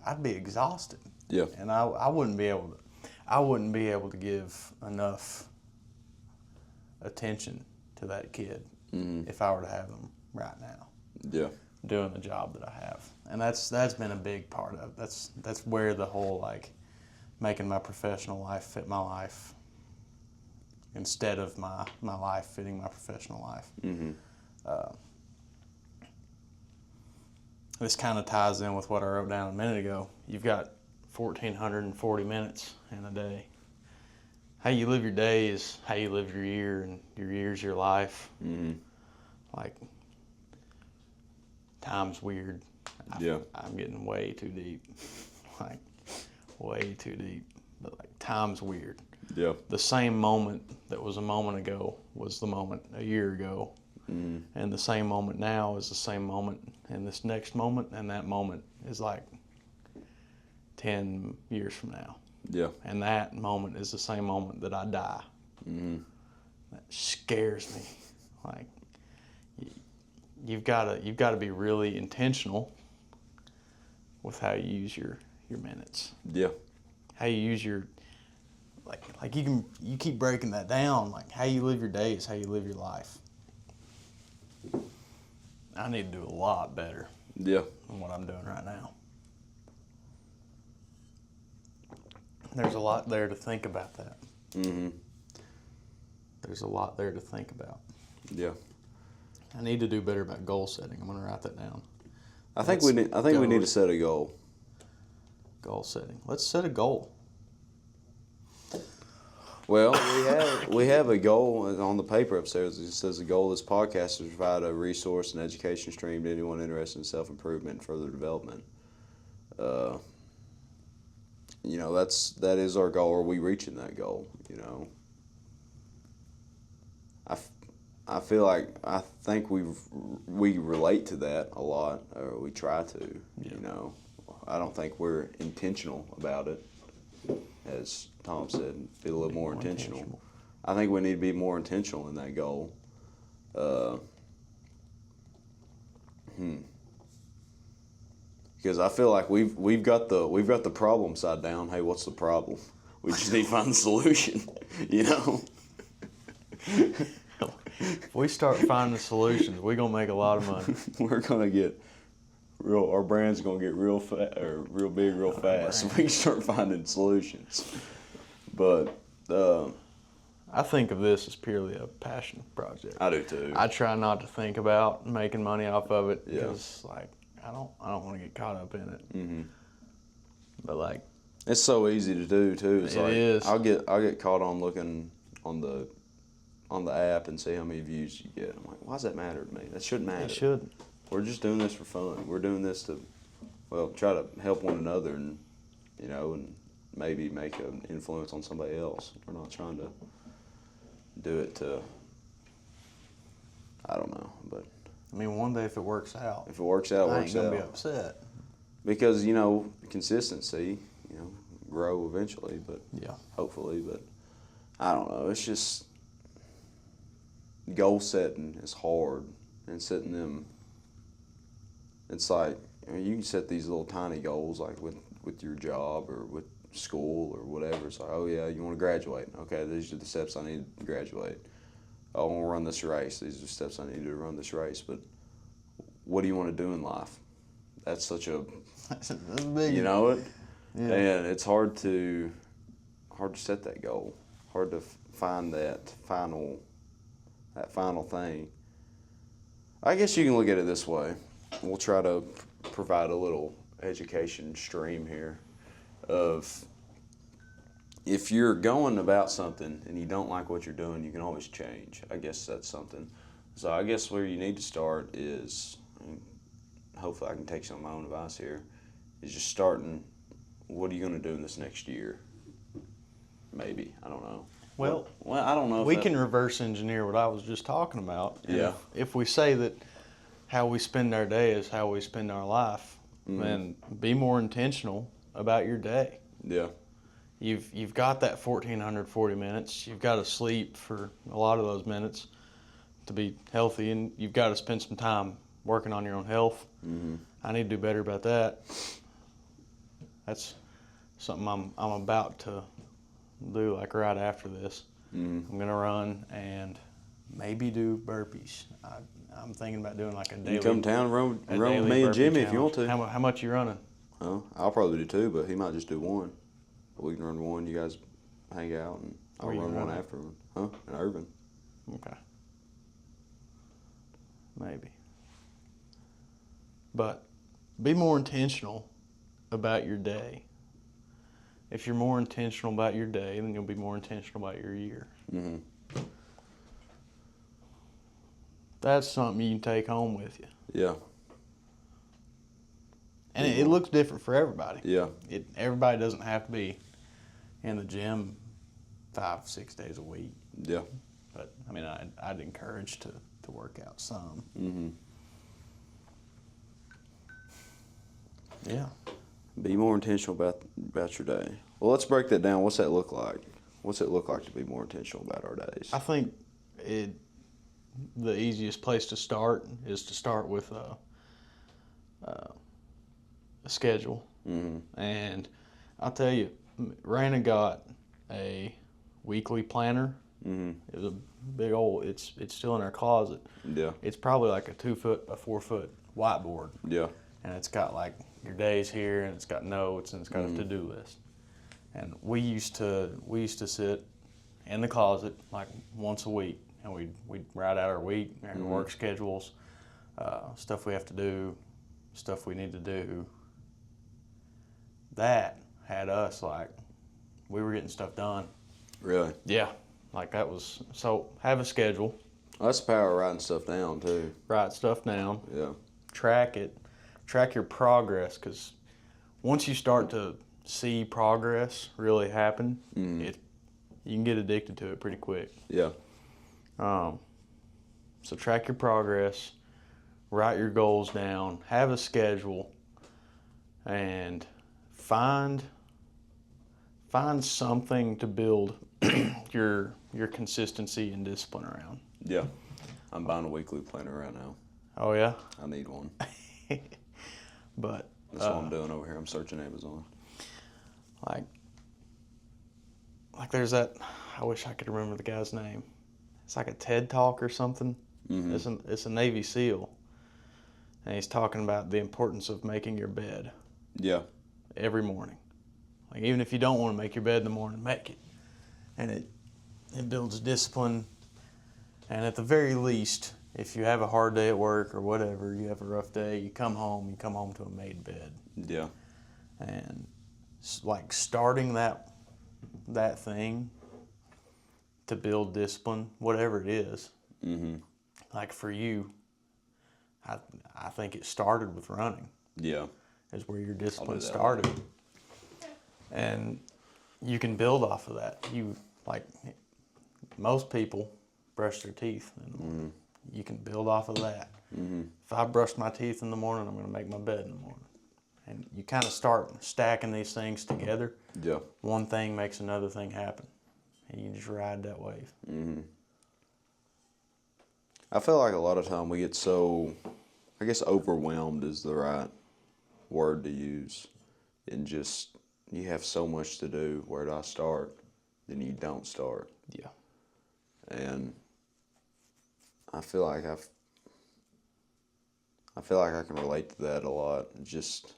I'd be exhausted. Yeah. And I wouldn't be able to give enough attention to that kid if I were to have him right now. Yeah. Doing the job that I have. And that's been a big part of it. That's where the whole like making my professional life fit my life instead of my life fitting my professional life. This kind of ties in with what I wrote down a minute ago. You've got 1,440 minutes in a day. How you live your day is how you live your year, and your year's your life. Like, time's weird. I'm getting way too deep. Like, way too deep. But like, time's weird. Yeah. The same moment that was a moment ago was the moment a year ago. And the same moment now is the same moment in this next moment, and that moment is like 10 years from now. Yeah. And that moment is the same moment that I die. That scares me. Like, you've got to be really intentional with how you use your minutes. Yeah. How you use your like you keep breaking that down. Like, how you live your day is how you live your life. I need to do a lot better than what I'm doing right now. There's a lot there to think about that. There's a lot there to think about. Yeah. I need to do better about goal setting. I'm going to write that down. I think we need to set a goal. Goal setting. Let's set a goal. Well, we have a goal on the paper upstairs. It says the goal of this podcast is to provide a resource and education stream to anyone interested in self-improvement and further development. That is our goal. Are we reaching that goal? I feel like I think we relate to that a lot, or we try to. I don't think we're intentional about it. As Tom said, be a little more intentional. I think we need to be more intentional in that goal. Because I feel like we've got the problem side down. Hey, what's the problem? We just need to find the solution. If we start finding solutions, we're gonna make a lot of money. We're gonna get our brand's gonna get real fat or real big real fast, so we can start finding solutions. But I think of this as purely a passion project. I do too. I try not to think about making money off of it Yeah. because, like, I don't want to get caught up in it. Mm-hmm. But like, it's so easy to do too. It's It like is. I'll get caught on looking on the app and see how many views you get. I'm like, why does that matter to me? That shouldn't matter. it should. We're just doing this for fun. We're doing this to, well, try to help one another and, and maybe make an influence on somebody else. We're not trying to do it to, I don't know, but I mean, one day if it works out, if it works out, it I works ain't gonna out. be upset. Because, consistency, grow eventually, but Yeah. hopefully, but I don't know. It's just goal setting is hard, and setting them. It's like you can set these little tiny goals, like with your job or with school or whatever. It's like, oh yeah, you want to graduate. Okay, these are the steps I need to graduate. I want to run this race. These are the steps I need to run this race. But what do you want to do in life? That's such a That's big. you know it. Yeah. And it's hard to set that goal. Hard to find that final thing. I guess you can look at it this way. We'll try to provide a little education stream here of if you're going about something and you don't like what you're doing, you can always change. I guess that's something. So I guess where you need to start is, hopefully I can take some of my own advice here, is just starting, what are you going to do in this next year? Maybe. I don't know. Well, I don't know. we can reverse engineer what I was just talking about. And Yeah. If we say that how we spend our day is how we spend our life, then be more intentional about your day. Yeah. You've got that 1,440 minutes. You've got to sleep for a lot of those minutes to be healthy, and you've got to spend some time working on your own health. Mm-hmm. I need to do better about that. That's something I'm about to do, like right after this. Mm-hmm. I'm gonna run and maybe do burpees. I'm thinking about doing like a daily. You come down and run with daily me and burpee Jimmy if you want challenge. to. How much you running? Oh, I'll probably do two, but he might just do one. We can run one. You guys hang out, and I'll Where you run one running? after one. Huh? In Irvin. Okay. Maybe. But be more intentional about your day. If you're more intentional about your day, then you'll be more intentional about your year. Mm-hmm. That's something you can take home with you. Yeah. And it looks different for everybody. Yeah. Everybody doesn't have to be in the gym 5-6 days a week. Yeah. But, I mean, I'd encourage to work out some. Mm-hmm. Yeah. Be more intentional about your day. Well, let's break that down. What's that look like? What's it look like to be more intentional about our days? I think the easiest place to start is to start with a schedule. Mm-hmm. And I'll tell you, Raina got a weekly planner. Mm-hmm. It was a big old, it's still in our closet. Yeah. It's probably like a 2 foot by 4 foot whiteboard. Yeah. And it's got like your days here, and it's got notes, and it's got a to-do list. And we used to sit in the closet like once a week, and we'd write out our week, our work schedules, stuff we have to do, stuff we need to do. That had us like, we were getting stuff done. Really? Yeah, like that was, so have a schedule, That's the power of writing stuff down too. write stuff down, Yeah. track it, track your progress, because once you start to see progress really happen, you can get addicted to it pretty quick. Yeah. So track your progress, write your goals down, have a schedule, and find something to build your consistency and discipline around. Yeah. I'm buying a weekly planner right now. Oh yeah? I need one. But That's what I'm doing over here. I'm searching Amazon. like there's that, I wish I could remember the guy's name. It's like a TED Talk or something. Mm-hmm. It's a Navy SEAL. and he's talking about the importance of making your bed Yeah. every morning. Like, even if you don't want to make your bed in the morning, make it. And it builds discipline. And at the very least, if you have a hard day at work or whatever, you have a rough day, you come home to a made bed. Yeah. And like starting that thing to build discipline, whatever it is. Mm-hmm. Like for you, I think it started with running. Yeah. Is where your discipline that. started. And you can build off of that. Like most people brush their teeth in the morning. You can build off of that. Mm-hmm. If I brush my teeth in the morning, I'm going to make my bed in the morning. And you kind of start stacking these things together. Yeah. One thing makes another thing happen. And you just ride that wave. Mm-hmm. I feel like a lot of time we get so, I guess overwhelmed is the right word to use. And just, you have so much to do. Where do I start? Then you don't start. Yeah. And I feel like I can relate to that a lot. Just,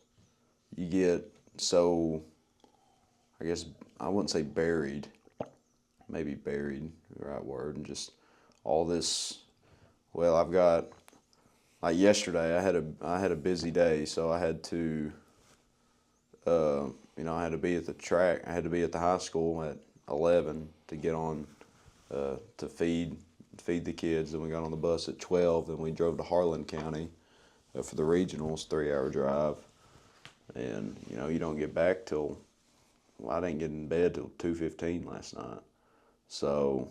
you get so, I guess, I wouldn't say buried. Maybe buried, the right word. And just all this, well, I've got, like yesterday, I had a busy day, so I had to, I had to be at the track. I had to be at the high school at 11 to get on, to feed the kids. Then we got on the bus at 12. Then we drove to Harlan County for the regionals, 3-hour drive. And, you don't get back till, well, I didn't get in bed till 2:15 last night. So,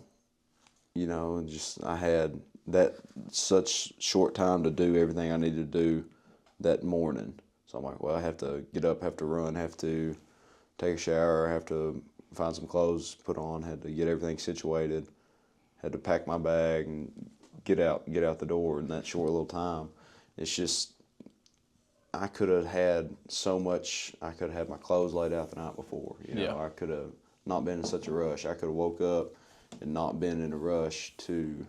just I had that such short time to do everything I needed to do that morning. So I'm like, well, I have to get up, have to run, have to take a shower, have to find some clothes to put on, had to get everything situated, had to pack my bag and get out the door in that short little time. It's just, I could have had so much. I could have had my clothes laid out the night before. I could have not been in such a rush. I could have woke up and not been in a rush to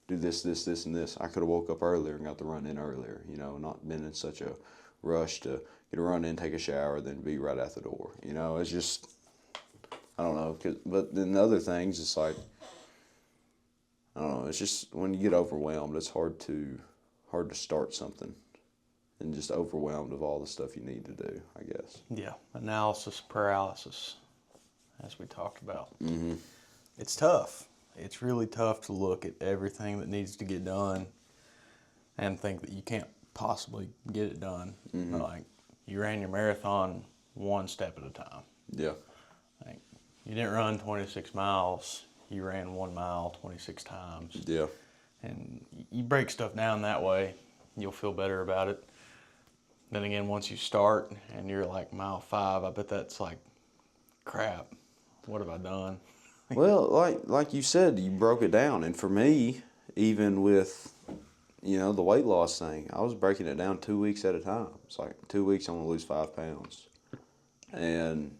do this, and this. I could have woke up earlier and got the run in earlier. Not been in such a rush to get a run in, take a shower, then be right out the door. It's just, I don't know. But then the other things, it's like, I don't know. It's just when you get overwhelmed, it's hard to start something. And just overwhelmed of all the stuff you need to do, I guess. Yeah, analysis paralysis, as we talked about. Mm-hmm. It's tough. It's really tough to look at everything that needs to get done and think that you can't possibly get it done. Mm-hmm. Like, you ran your marathon one step at a time. Yeah. Like, you didn't run 26 miles. You ran 1 mile 26 times. Yeah. And you break stuff down that way, you'll feel better about it. Then again, once you start and you're like mile 5, I bet that's like, crap, what have I done? Well, like you said, you broke it down. And for me, even with, the weight loss thing, I was breaking it down 2 weeks at a time. It's like 2 weeks, I'm going to lose 5 pounds. And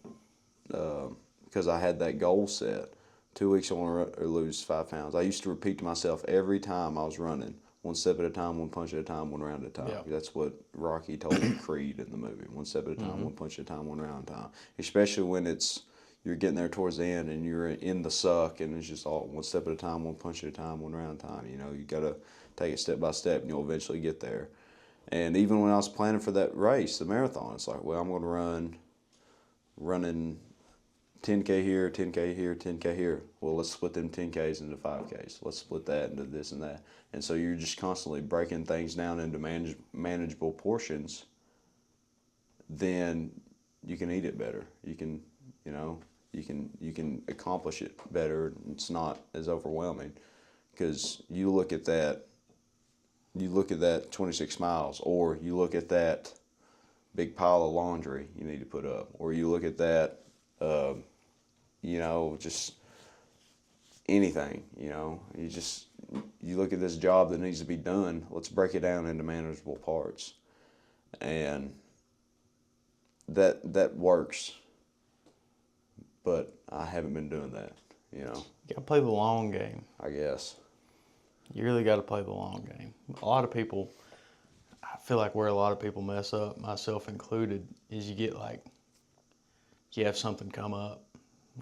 because I had that goal set, 2 weeks, I want to lose 5 pounds. I used to repeat to myself every time I was running, 1 step at a time, 1 punch at a time, 1 round at a time. Yeah. That's what Rocky told Creed in the movie. 1 step at a time, Mm-hmm. 1 punch at a time, 1 round at a time. Especially when you're getting there towards the end and you're in the suck and it's just all 1 step at a time, 1 punch at a time, 1 round at a time. You got to take it step by step and you'll eventually get there. And even when I was planning for that race, the marathon, it's like, well, I'm going to running 10K here, 10K here, 10K here. Well, let's split them 10Ks into 5Ks. Let's split that into this and that. And so you're just constantly breaking things down into manageable portions. Then you can eat it better. You can, you can accomplish it better. It's not as overwhelming because you look at that 26 miles, or you look at that big pile of laundry you need to put up, or you look at that, just anything, you look at this job that needs to be done, let's break it down into manageable parts. And that works, but I haven't been doing that, You got to play the long game. I guess. You really got to play the long game. A lot of people, I feel like where a lot of people mess up, myself included, is you have something come up.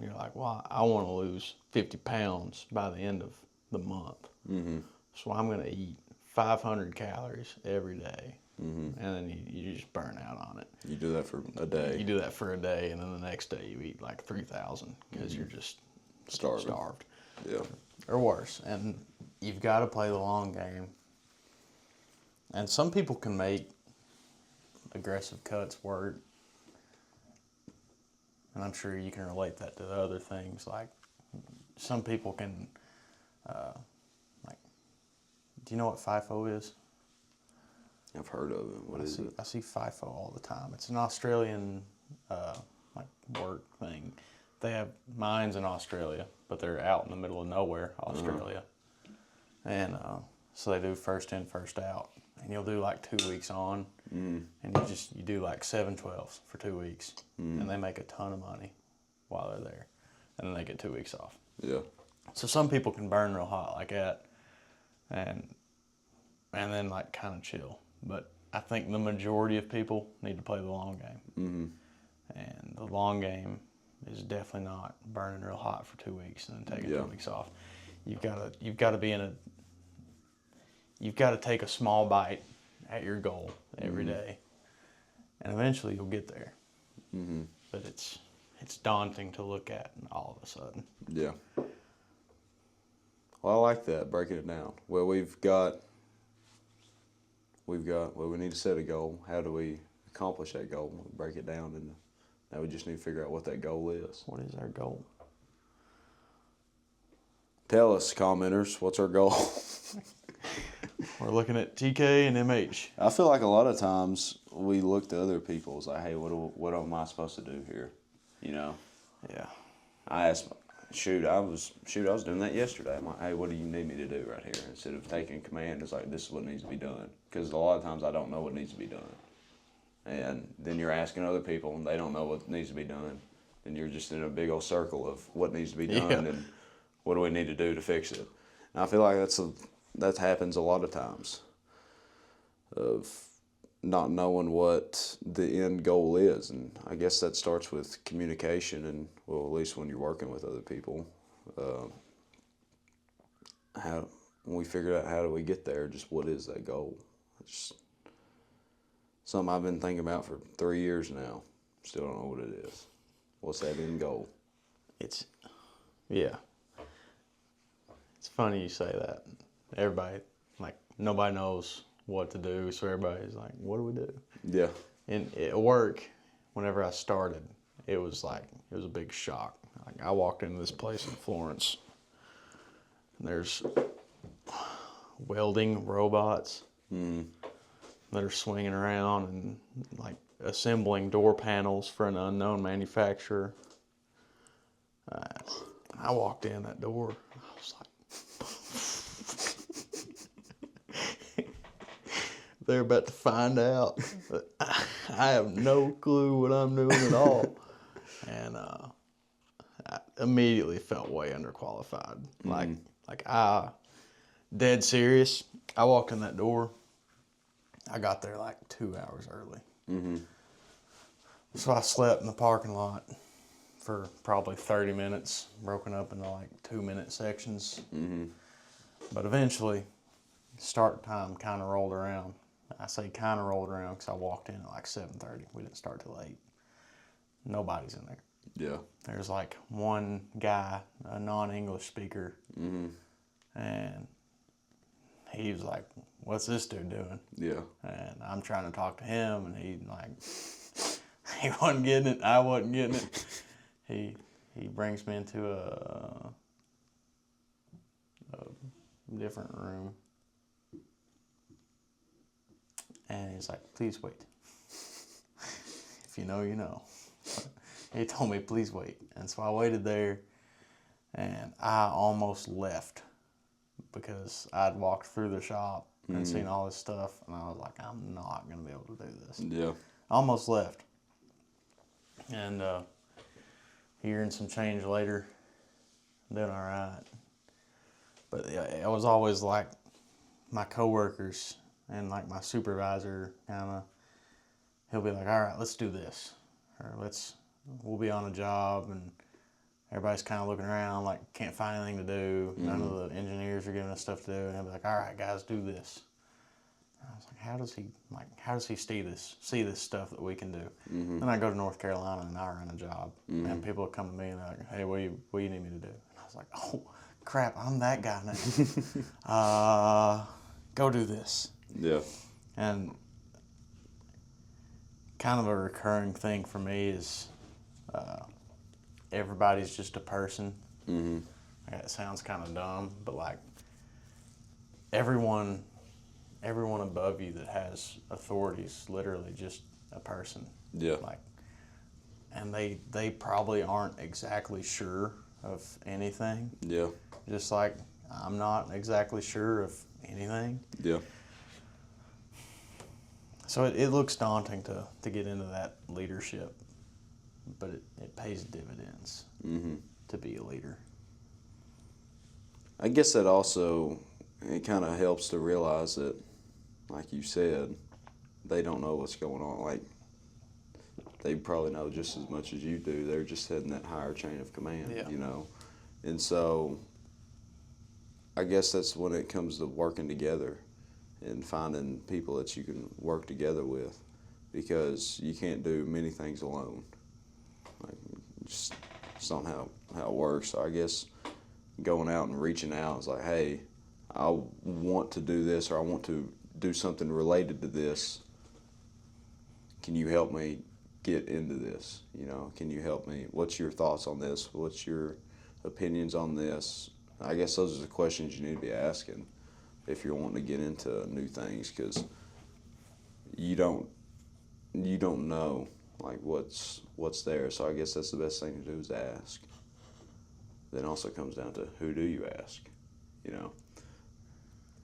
You're like, well, I want to lose 50 pounds by the end of the month. Mm-hmm. So I'm going to eat 500 calories every day. Mm-hmm. And then you just burn out on it. You do that for a day. You do that for a day, and then the next day you eat like 3,000 because you're just starved. Yeah. Or worse. And you've got to play the long game. And some people can make aggressive cuts work. And I'm sure you can relate that to the other things. Like, some people can, do you know what FIFO is? I've heard of it. What is it? I see FIFO all the time. It's an Australian, work thing. They have mines in Australia, but they're out in the middle of nowhere, Australia. And so they do first in, first out. And you'll do like 2 weeks on, and you do like 7/12s for 2 weeks, and they make a ton of money while they're there, and then they get 2 weeks off. Yeah. So some people can burn real hot like that, and then like kind of chill. But I think the majority of people need to play the long game, and the long game is definitely not burning real hot for 2 weeks and then taking 2 weeks off. You've got to be in a You've got to take a small bite at your goal every day, and eventually you'll get there. Mm-hmm. But it's daunting to look at all of a sudden. Yeah. Well, I like that, breaking it down. Well, we've got, well, we need to set a goal. How do we accomplish that goal? Break it down, and now we just need to figure out what that goal is. What is our goal? Tell us, commenters, what's our goal? We're looking at TK and MH. I feel like a lot of times we look to other people. It's like, hey, what am I supposed to do here? You know? Yeah. I asked, I was doing that yesterday. I'm like, hey, what do you need me to do right here? Instead of taking command, it's like, this is what needs to be done. Because a lot of times I don't know what needs to be done. And then you're asking other people, and they don't know what needs to be done. And you're just in a big old circle of what needs to be done and what do we need to do to fix it. And I feel like that happens a lot of times, of not knowing what the end goal is. And I guess that starts with communication, and, well, at least when you're working with other people, when we figure out how do we get there, just what is that goal. It's something I've been thinking about for 3 years now. Still don't know what it is. What's that end goal? It's funny you say that. Everybody, nobody knows what to do, so everybody's like, what do we do? Yeah. And at work, whenever I started, it was a big shock. I walked into this place in Florence, and there's welding robots that are swinging around and assembling door panels for an unknown manufacturer. I walked in that door, I was like, they're about to find out that I have no clue what I'm doing at all. And I immediately felt way underqualified. Dead serious. I walked in that door. I got there 2 hours early. Mm-hmm. So I slept in the parking lot for probably 30 minutes, broken up into 2-minute sections. Mm-hmm. But eventually, start time kind of rolled around. I say kind of rolled around because I walked in at 7:30. We didn't start till 8. Nobody's in there. Yeah. There's one guy, a non-English speaker, and he was like, what's this dude doing? Yeah. And I'm trying to talk to him, and he wasn't getting it. I wasn't getting it. He brings me into a different room, and he's like, please wait. If you know, you know. He told me, please wait. And so I waited there, and I almost left because I'd walked through the shop and seen all this stuff, and I was like, I'm not going to be able to do this. Yeah. I almost left. And hearing some change later, doing all right. But yeah, it was always my coworkers and like my supervisor he'll be like, all right, let's do this, or we'll be on a job and everybody's kind of looking around like can't find anything to do. None of the engineers are giving us stuff to do, and he'll be like, all right, guys, do this. I was like, how does he see this stuff that we can do? Then I go to North Carolina and I run a job, and people will come to me and they're like, hey, what do you need me to do? And I was like, oh crap, I'm that guy now. Go do this. Yeah. And kind of a recurring thing for me is everybody's just a person. Like, it sounds kind of dumb, but like everyone above you that has authority is literally just a person. Yeah. Like, and they probably aren't exactly sure of anything. Yeah. Just like I'm not exactly sure of anything. Yeah. So it looks daunting to get into that leadership, but it pays dividends to be a leader. I guess that also, it kind of helps to realize that, like you said, they don't know what's going on. Like, they probably know just as much as you do. They're just heading that higher chain of command, Yeah. you know. And so I guess that's when it comes to working together and finding people that you can work together with, because you can't do many things alone. Like, just not how it works. So I guess going out and reaching out is like, hey, I want to do this, or I want to do something related to this. Can you help me get into this? You know, can you help me? What's your thoughts on this? What's your opinions on this? I guess those are the questions you need to be asking if you're wanting to get into new things, because you don't know like what's there. So I guess that's the best thing to do, is to ask. Then also comes down to, who do you ask? You know,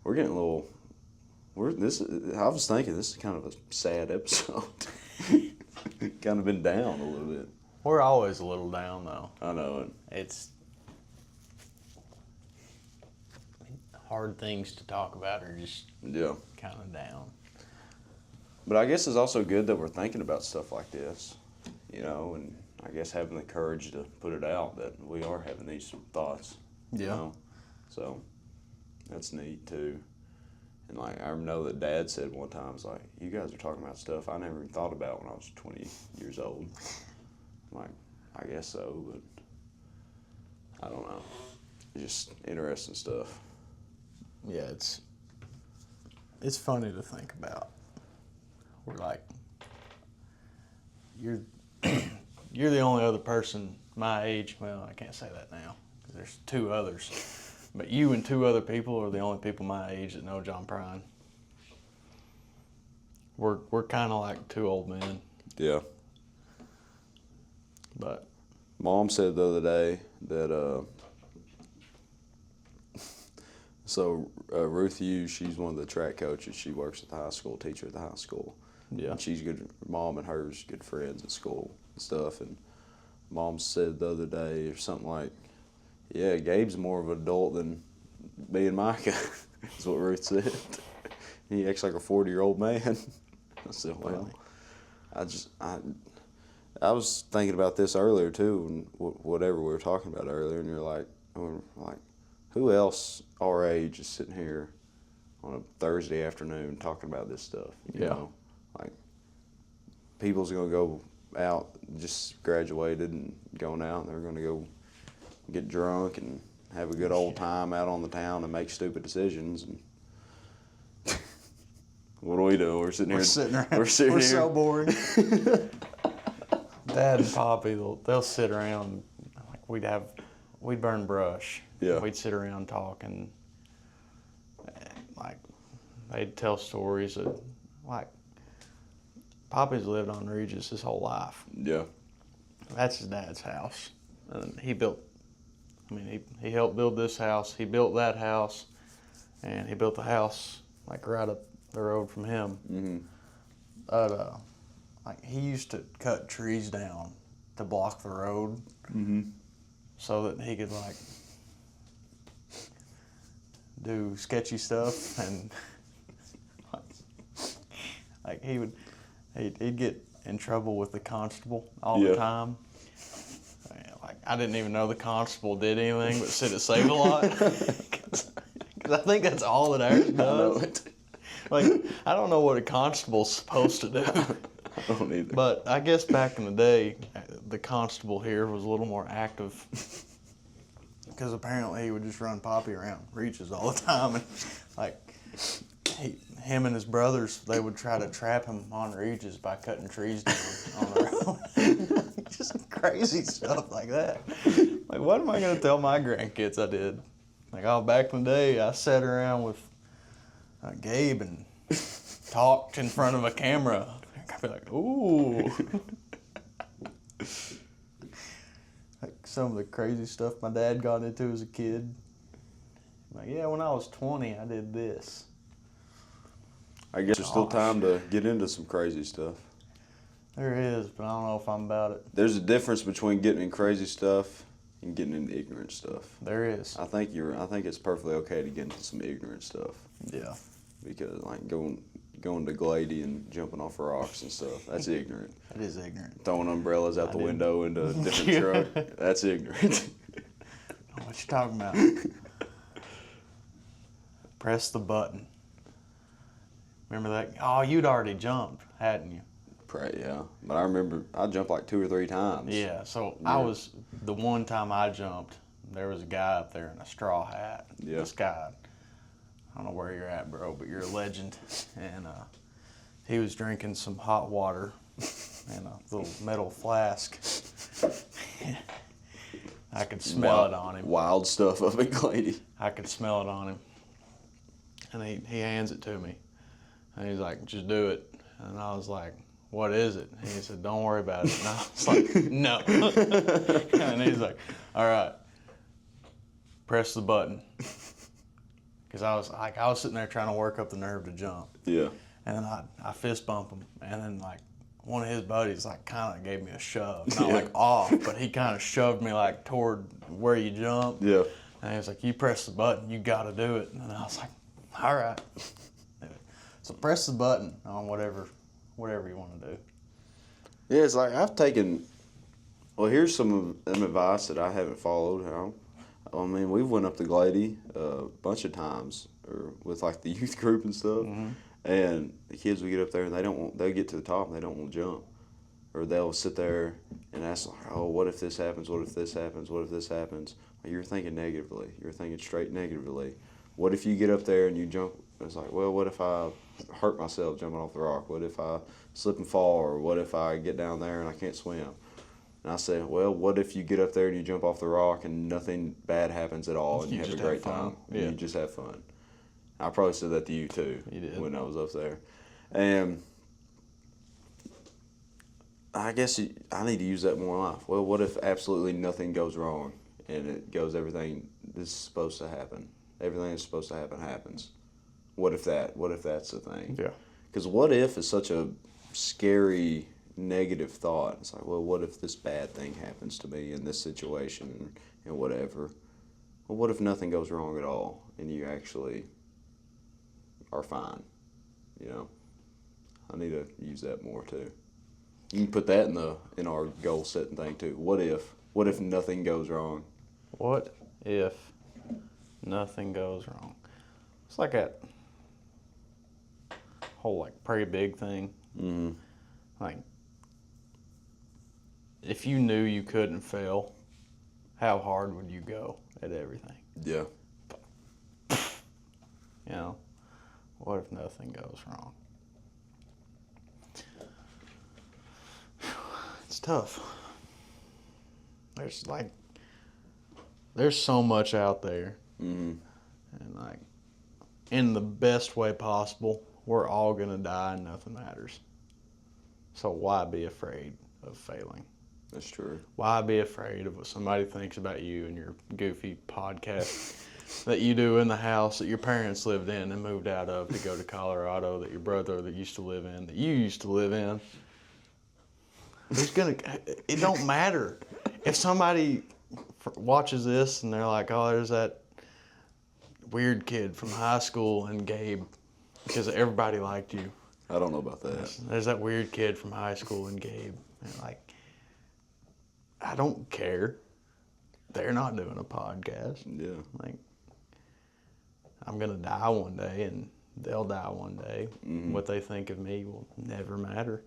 we're getting a little. I was thinking this is kind of a sad episode. Kind of been down a little bit. We're always a little down though. I know. It's hard things to talk about are just kind of down. But I guess it's also good that we're thinking about stuff like this, you know, and I guess having the courage to put it out that we are having these thoughts. Yeah. You know? So that's neat too. And like, I know that Dad said one time, it's like, you guys are talking about stuff I never even thought about when I was 20 years old. I'm like, I guess so, but I don't know. It's just interesting stuff. Yeah, it's funny to think about. We're like, you're the only other person my age. Well, I can't say that now because there's two others. But you and two other people are the only people my age that know John Prine. We're kind of like two old men. Yeah. But Mom said the other day that Ruth Hughes, she's one of the track coaches. She works at the high school, teacher at the high school. yeah, And she's good. Mom and her's good friends at school and stuff. And Mom said the other day or something like, yeah, Gabe's more of an adult than me and Micah. That's what Ruth said. He acts like a 40-year-old man. I said, well, I was thinking about this earlier too, and whatever we were talking about earlier, and you're like, who else our age is sitting here on a Thursday afternoon talking about this stuff? You know? Like, people's going to go out, just graduated and going out, and they're going to go get drunk and have a good old time out on the town and make stupid decisions. And what do we do? We're sitting here. We're so boring. Dad and Poppy, they'll sit around, like we'd burn brush. Yeah. We'd sit around talking. Like, they'd tell stories of, like, Poppy's lived on Regis his whole life. Yeah. That's his dad's house. And he helped build this house. He built that house. And he built the house, like, right up the road from him. Mm-hmm. But, like, he used to cut trees down to block the road. Mm-hmm. So that he could, like, do sketchy stuff and Like he'd get in trouble with the constable all the time. Like I didn't even know the constable did anything but sit at save a lot. Cause I think that's all that ours does. Like I don't know what a constable's supposed to do. I don't either. But I guess back in the day, the constable here was a little more active. Because apparently he would just run Poppy around reaches all the time. And like him and his brothers, they would try to trap him on reaches by cutting trees down on the road. Just crazy stuff like that. Like, what am I going to tell my grandkids I did? Like, back in the day, I sat around with Gabe and talked in front of a camera. I'd be like, ooh. Like some of the crazy stuff my dad got into as a kid. Like, yeah, when I was 20, I did this. I guess there's still time to get into some crazy stuff. There is, but I don't know if I'm about it. There's a difference between getting in crazy stuff and getting into ignorant stuff. There is. I think it's perfectly okay to get into some ignorant stuff. Yeah. Because like going to Glady and jumping off rocks and stuff, that's ignorant. That is ignorant. Throwing umbrellas out the window into a different truck, that's ignorant. What you talking about? Press the button. Remember that? Oh, you'd already jumped, hadn't you? Yeah, but I remember I jumped like 2 or 3 times. Yeah, so I was, the one time I jumped, there was a guy up there in a straw hat. Yeah. This guy, I don't know where you're at, bro, but you're a legend. And he was drinking some hot water in a little metal flask. I could smell it on him. Wild stuff up in Glady. I could smell it on him. And he hands it to me. And he's like, just do it. And I was like, what is it? And he said, don't worry about it. And I was like, no. And he's like, all right, press the button. Because I was sitting there trying to work up the nerve to jump. Yeah. And then I fist bump him. And then like one of his buddies like kind of gave me a shove. Not like off, but he kind of shoved me like toward where you jump. Yeah. And he was like, you press the button, you got to do it. And I was like, all right. So press the button on whatever you want to do. Yeah, it's like I've taken. Well, here's some advice that I haven't followed. I mean, we went up to Glady a bunch of times, or with like the youth group and stuff, and the kids will get up there and they'll get to the top and they don't want to jump, or they'll sit there and ask, oh, what if this happens? What if this happens? What if this happens? Like, you're thinking negatively. You're thinking straight negatively. What if you get up there and you jump? It's like, well, what if I hurt myself jumping off the rock? What if I slip and fall? Or what if I get down there and I can't swim? And I said, well, what if you get up there and you jump off the rock and nothing bad happens at all and you have a great time? Yeah. And you just have fun. I probably said that to you too. You did. When I was up there. And I guess I need to use that more in life. Well, what if absolutely nothing goes wrong and it goes everything is supposed to happen? Everything that's supposed to happen happens. What if that's the thing? Yeah. Because what if is such a scary, negative thought. It's like, well, what if this bad thing happens to me in this situation and whatever? Well, what if nothing goes wrong at all and you actually are fine? You know, I need to use that more too. You can put that in our goal setting thing too. What if nothing goes wrong? What if nothing goes wrong? It's like that whole like pray big thing. Mm-hmm. Like, if you knew you couldn't fail, how hard would you go at everything? Yeah. You know, what if nothing goes wrong? It's tough. There's so much out there. Mm-hmm. And like, in the best way possible, we're all going to die and nothing matters. So why be afraid of failing? That's true. Why be afraid of what somebody thinks about you and your goofy podcast that you do in the house that your parents lived in and moved out of to go to Colorado, that your brother that used to live in, that you used to live in? It don't matter. If somebody watches this and they're like, oh, there's that weird kid from high school and Gabe, because everybody liked you. I don't know about that. There's that weird kid from high school and Gabe. And like, I don't care. They're not doing a podcast. Yeah. Like, I'm going to die one day and they'll die one day. Mm-hmm. What they think of me will never matter.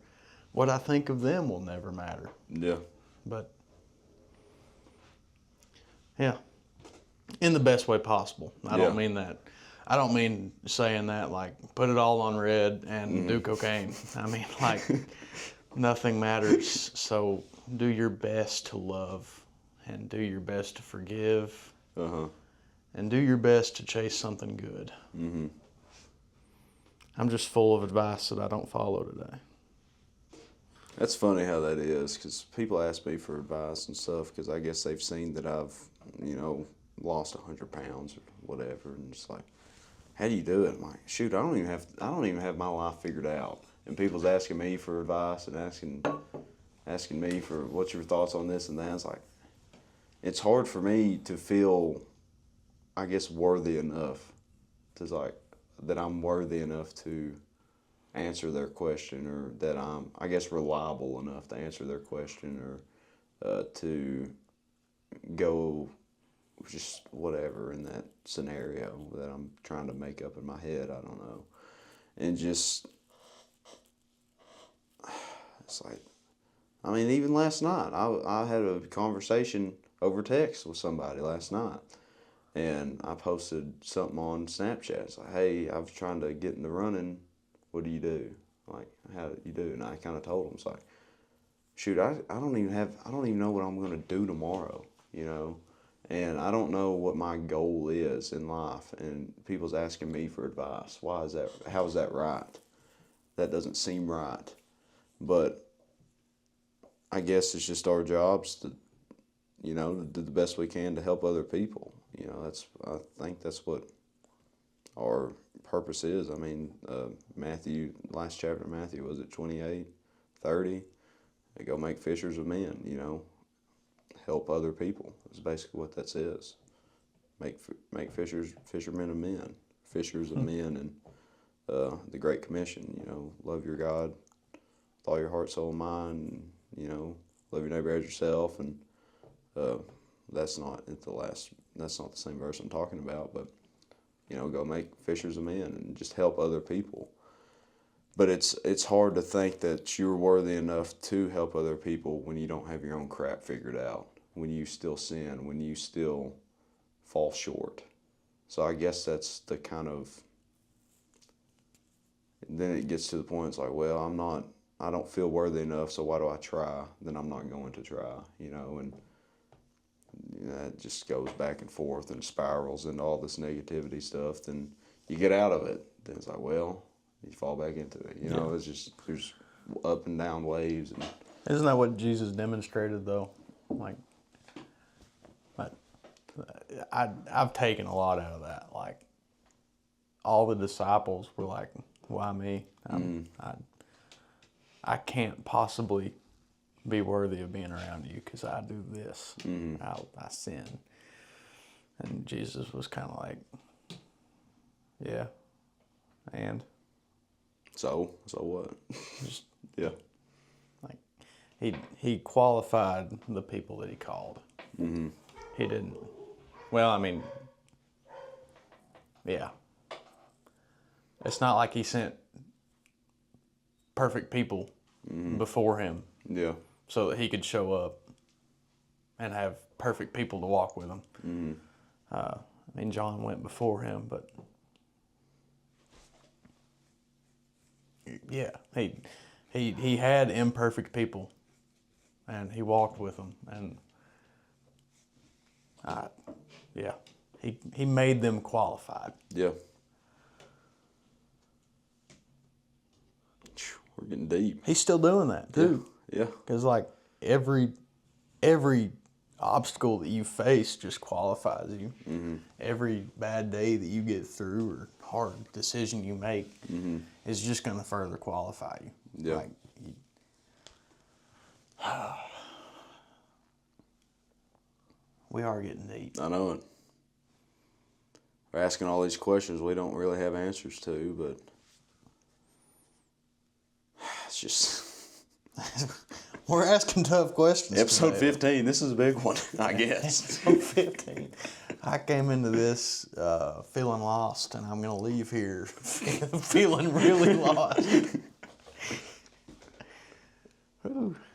What I think of them will never matter. Yeah. But, yeah, in the best way possible. I don't mean that. I don't mean saying that like put it all on red and do cocaine. I mean like nothing matters. So do your best to love and do your best to forgive and do your best to chase something good. Mm-hmm. I'm just full of advice that I don't follow today. That's funny how that is, because people ask me for advice and stuff, because I guess they've seen that I've, lost 100 pounds or whatever, and it's like, how do you do it? I'm like, shoot, I don't even have my life figured out. And people's asking me for advice and asking me for what's your thoughts on this and that. It's like, it's hard for me to feel, I guess, worthy enough to like that I'm worthy enough to answer their question, or that I'm, I guess, reliable enough to answer their question, or to go just whatever in that scenario that I'm trying to make up in my head. I don't know. And just, it's like, I mean, even last night, I had a conversation over text with somebody last night. And I posted something on Snapchat. It's like, hey, I was trying to get in the running. What do you do? Like, how do you do? And I kind of told them, it's like, shoot, I don't even know what I'm going to do tomorrow, And I don't know what my goal is in life. And people's asking me for advice. Why is that? How is that right? That doesn't seem right. But I guess it's just our jobs to, to do the best we can to help other people. I think that's what our purpose is. I mean, Matthew, last chapter of Matthew, was it 28:30? They go make fishers of men, help other people. That's basically what that says. Make fishermen of men, fishers of men, and the Great Commission. Love your God with all your heart, soul, and mind. And, love your neighbor as yourself. And that's not the same verse I'm talking about. But go make fishers of men and just help other people. But it's hard to think that you're worthy enough to help other people when you don't have your own crap figured out, when you still sin, when you still fall short. So I guess that's the kind of, then it gets to the point, it's like, well, I don't feel worthy enough, so why do I try? Then I'm not going to try, and it just goes back and forth and spirals into all this negativity stuff. Then you get out of it. Then it's like, well, you fall back into it. It's just, there's up and down waves. And isn't that what Jesus demonstrated, though? Like, I've taken a lot out of that. Like, all the disciples were like, why me? I can't possibly be worthy of being around you because I do this. I sin. And Jesus was kind of like, yeah, and? So what? Just, yeah. Like, he qualified the people that he called. Mm-hmm. He didn't, well, I mean, yeah. It's not like he sent perfect people before him. Yeah. So that he could show up and have perfect people to walk with him. Mm-hmm. I mean, John went before him, but yeah, he had imperfect people, and he walked with them, and he made them qualified. Yeah. We're getting deep. He's still doing that too. Yeah. Because like every obstacle that you face just qualifies you. Mm-hmm. Every bad day that you get through or hard decision you make is just going to further qualify you. Yeah. Like, we are getting deep. I know it. We're asking all these questions we don't really have answers to, but it's just We're asking tough questions. episode today. 15. This is a big one, I guess. Episode 15. I came into this feeling lost, and I'm going to leave here feeling really lost.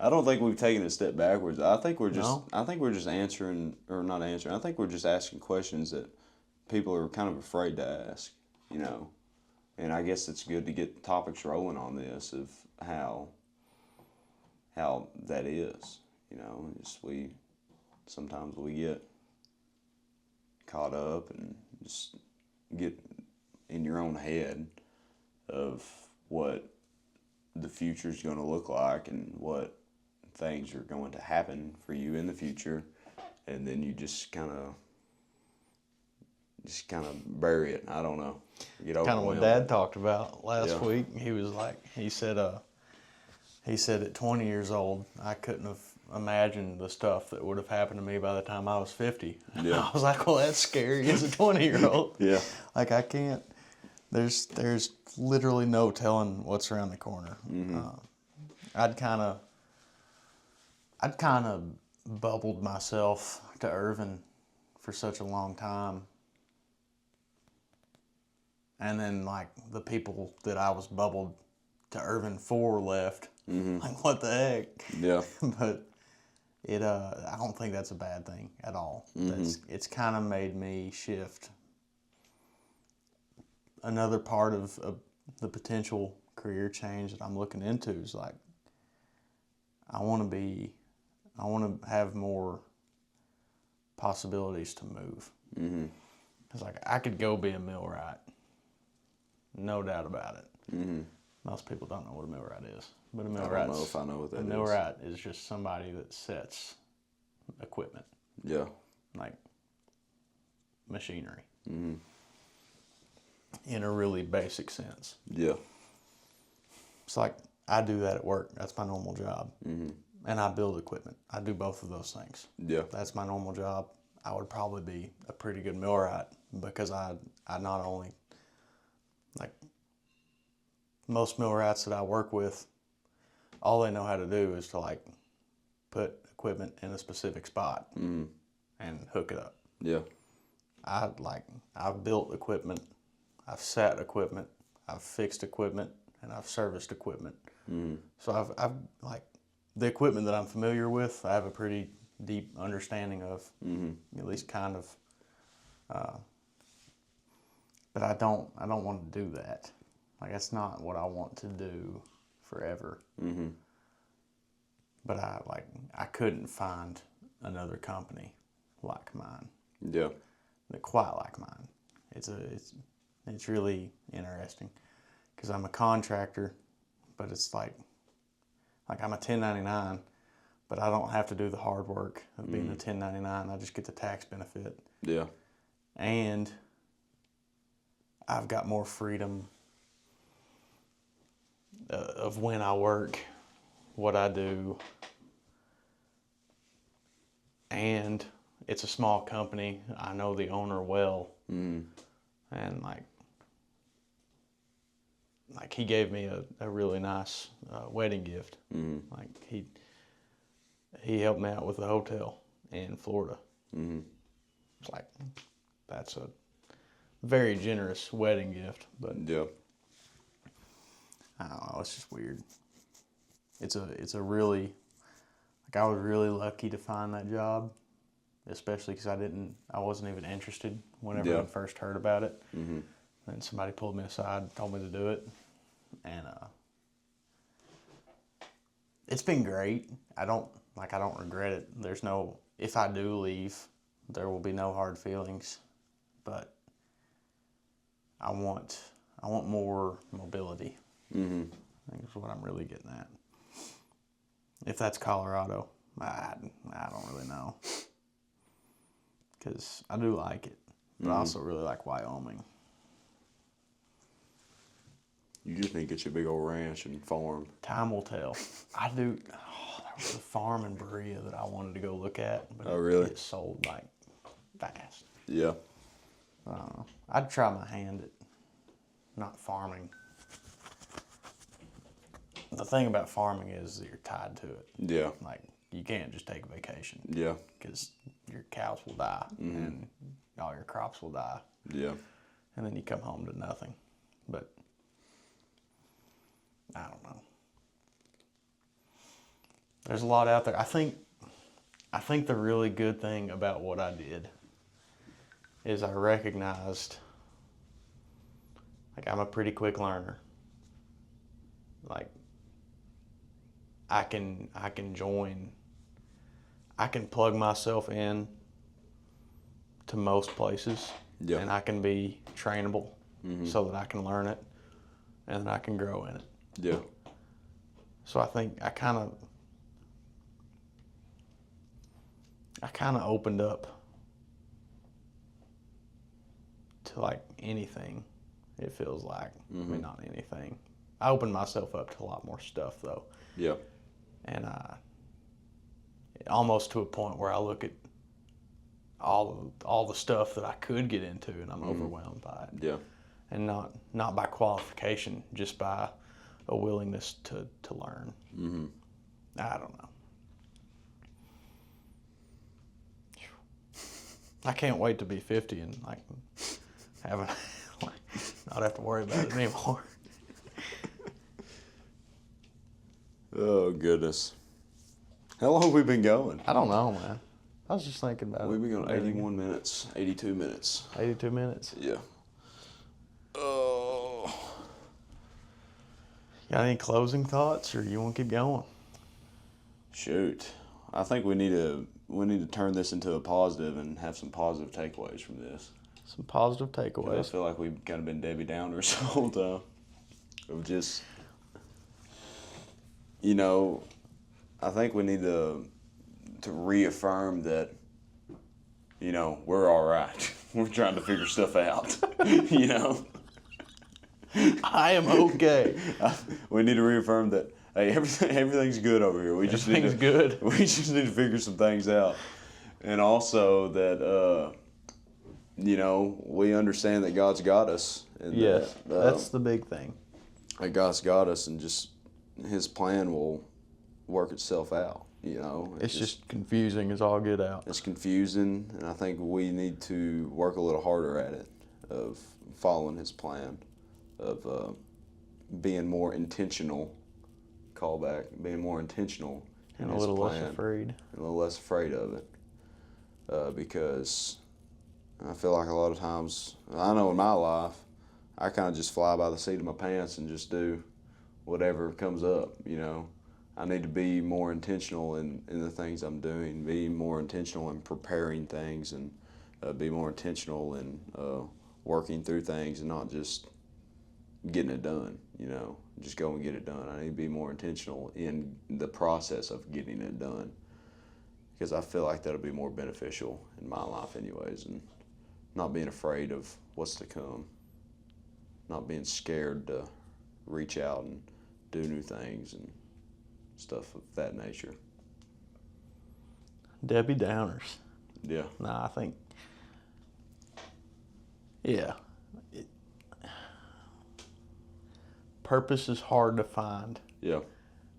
I don't think we've taken a step backwards. I think we're just No? I think we're just answering, or not answering. I think we're just asking questions that people are kind of afraid to ask, you know. And I guess it's good to get topics rolling on this of how that is, you know. Just sometimes we get caught up and just get in your own head of what the future is going to look like and what things are going to happen for you in the future, and then you just kind of bury it. I don't know. Get Kind of what overwhelmed. Dad talked about last Yeah. week. He was like, he said at 20 years old, I couldn't have imagined the stuff that would have happened to me by the time I was 50. Yeah. I was like, well, that's scary as a 20-year-old. Yeah. Like, I can't. There's literally no telling what's around the corner. I'd kind of bubbled myself to Irvin for such a long time. And then, like, the people that I was bubbled to Irvin for left. Like, what the heck? Yeah. But I don't think that's a bad thing at all. It's kind of made me shift. Another part of the potential career change that I'm looking into is like, I want to have more possibilities to move. It's like, I could go be a millwright. No doubt about it. Most people don't know what a millwright is. But a I millwright, don't know if I know what that a is. millwright is just somebody that sets equipment, Yeah. like machinery, in a really basic sense. Yeah. It's like, I do that at work. That's my normal job. And I build equipment. I do both of those things. Yeah. That's my normal job. I would probably be a pretty good millwright because I not only, like, most millwrights that I work with, all they know how to do is to, like, put equipment in a specific spot and hook it up. Yeah. I've built equipment, I've sat equipment, I've fixed equipment, and I've serviced equipment. So I've like, the equipment that I'm familiar with, I have a pretty deep understanding of, at least kind of. But I don't want to do that. Like, that's not what I want to do forever. But I couldn't find another company like mine. Yeah. Quite like mine. It's really interesting because I'm a contractor, but it's like I'm a 1099, but I don't have to do the hard work of being a 1099. I just get the tax benefit. Yeah. And I've got more freedom of when I work, what I do, and it's a small company. I know the owner well, and like he gave me a really nice wedding gift. Like he helped me out with the hotel in Florida. It's like, that's a very generous wedding gift, but Yeah. I don't know, it's just weird. It's a really, like, I was really lucky to find that job, especially because I wasn't even interested whenever I first heard about it. Then somebody pulled me aside, told me to do it, and it's been great. I don't regret it. If I do leave, there will be no hard feelings, but I want more mobility. I think that's what I'm really getting at. If that's Colorado, I don't really know. Because I do like it, but I also really like Wyoming. You just need to get you a big old ranch and farm. Time will tell. I do. Oh, there was a farm in Berea that I wanted to go look at, but really? it sold like fast. Yeah. I don't know. I'd try my hand at not farming. the thing about farming is that you're tied to it. Yeah. Like, you can't just take a vacation. Yeah. Because your cows will die and all your crops will die. Yeah. And then you come home to nothing. But I don't know. There's a lot out there. I think the really good thing about what I did is I recognized, like, I'm a pretty quick learner. Like, I can plug myself in to most places, and I can be trainable so that I can learn it and then I can grow in it. Yeah. So I think I kind of opened up to, like, anything, it feels like. I mean, not anything. I opened myself up to a lot more stuff, though. Yeah. And almost to a point where I look at all the stuff that I could get into, and I'm overwhelmed by it. Yeah. And not by qualification, just by a willingness to learn. Mm-hmm. I don't know. I can't wait to be 50 and, like, not have to worry about it anymore. Oh, goodness. How long have we been going? I don't know, man. I was just thinking about it. We've been going 81 minutes, 82 minutes. 82 minutes. Yeah. Oh. Got any closing thoughts, or you want to keep going? Shoot. I think we need to turn this into a positive and have some positive takeaways from this. Some positive takeaways. I feel like we've kind of been Debbie Downers the whole time. Of just, you know, I think we need to reaffirm that, you know, we're all right. We're trying to figure stuff out, you know. I am okay. We need to reaffirm that, hey, everything's good over here. We just need to figure some things out, and also that you know, we understand that God's got us. And yes, that's the big thing. That God's got us, and just His plan will work itself out. You know, it's just confusing as all get out. It's confusing, and I think we need to work a little harder at it, of following His plan, of being more intentional. Being more intentional and in a little His plan, less afraid. and a little less afraid of it, because I feel like a lot of times, I know in my life, I kind of just fly by the seat of my pants and just do whatever comes up. You know, I need to be more intentional in the things I'm doing, be more intentional in preparing things, and be more intentional in working through things, and not just getting it done, you know, just go and get it done. I need to be more intentional in the process of getting it done, because I feel like that'll be more beneficial in my life anyways, and not being afraid of what's to come, not being scared to reach out and do new things and stuff of that nature. Debbie Downers. Yeah. Nah, I think, yeah. Purpose is hard to find. Yeah.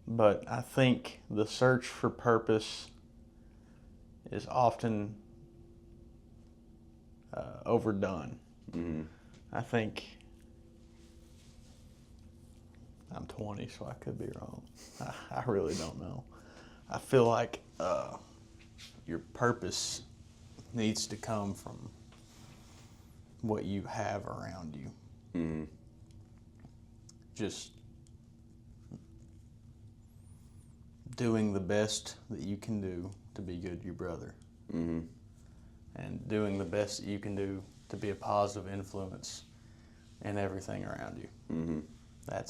But I think the search for purpose is often overdone. Mm-hmm. I think I'm 20, so I could be wrong. I really don't know. I feel like your purpose needs to come from what you have around you. Mm-hmm. Just doing the best that you can do to be good to your brother. Mm-hmm. And doing the best that you can do to be a positive influence in everything around you. Mm-hmm. I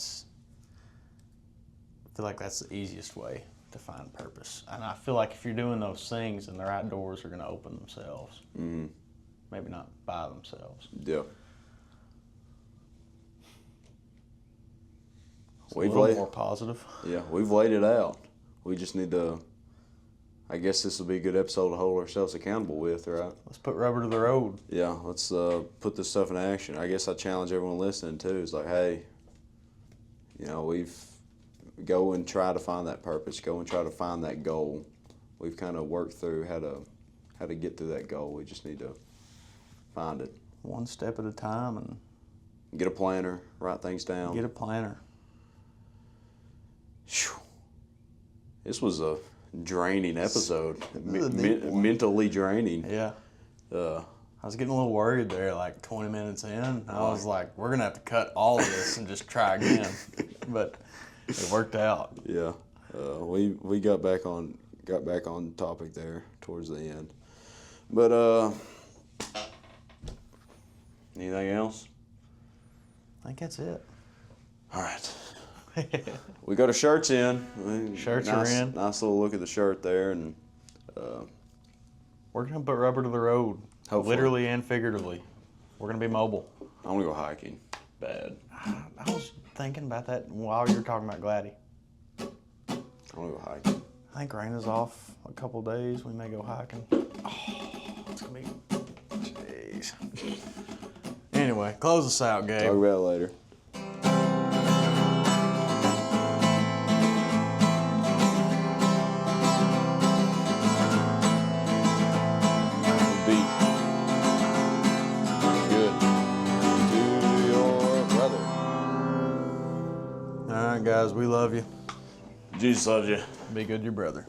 feel like that's the easiest way to find purpose. And I feel like if you're doing those things, then the right doors are going to open themselves. Mm-hmm. Maybe not by themselves. Yeah. A little more positive. Yeah, we've laid it out. We just need to, I guess this will be a good episode to hold ourselves accountable with, right? Let's put rubber to the road. Yeah, let's put this stuff in action. I guess I challenge everyone listening too. It's like, hey, you know, go and try to find that purpose. Go and try to find that goal. We've kind of worked through how to get to that goal. We just need to find it. One step at a time, and get a planner. Write things down. get a planner. Whew. This was a draining episode. This is a deep one. Mentally draining. Yeah. I was getting a little worried there, like 20 minutes in. I was like, we're going to have to cut all of this and just try again. But it worked out. Yeah. We got back on topic there towards the end. But anything else? I think that's it. All right. We got our shirts in. Shirts are in. Nice little look at the shirt there, and We're going to put rubber to the road, Hopefully. literally and figuratively. We're going to be mobile. I want to go hiking. Bad. I was thinking about that while you were talking about Gladdy. I want to go hiking. I think rain is off a couple days. We may go hiking. Oh, it's going to be... Jeez. Anyway, close us out, Gabe. Talk about it later. Beat. Good. To your brother. All right, guys, we love you. Jesus loves you. Be good to your brother.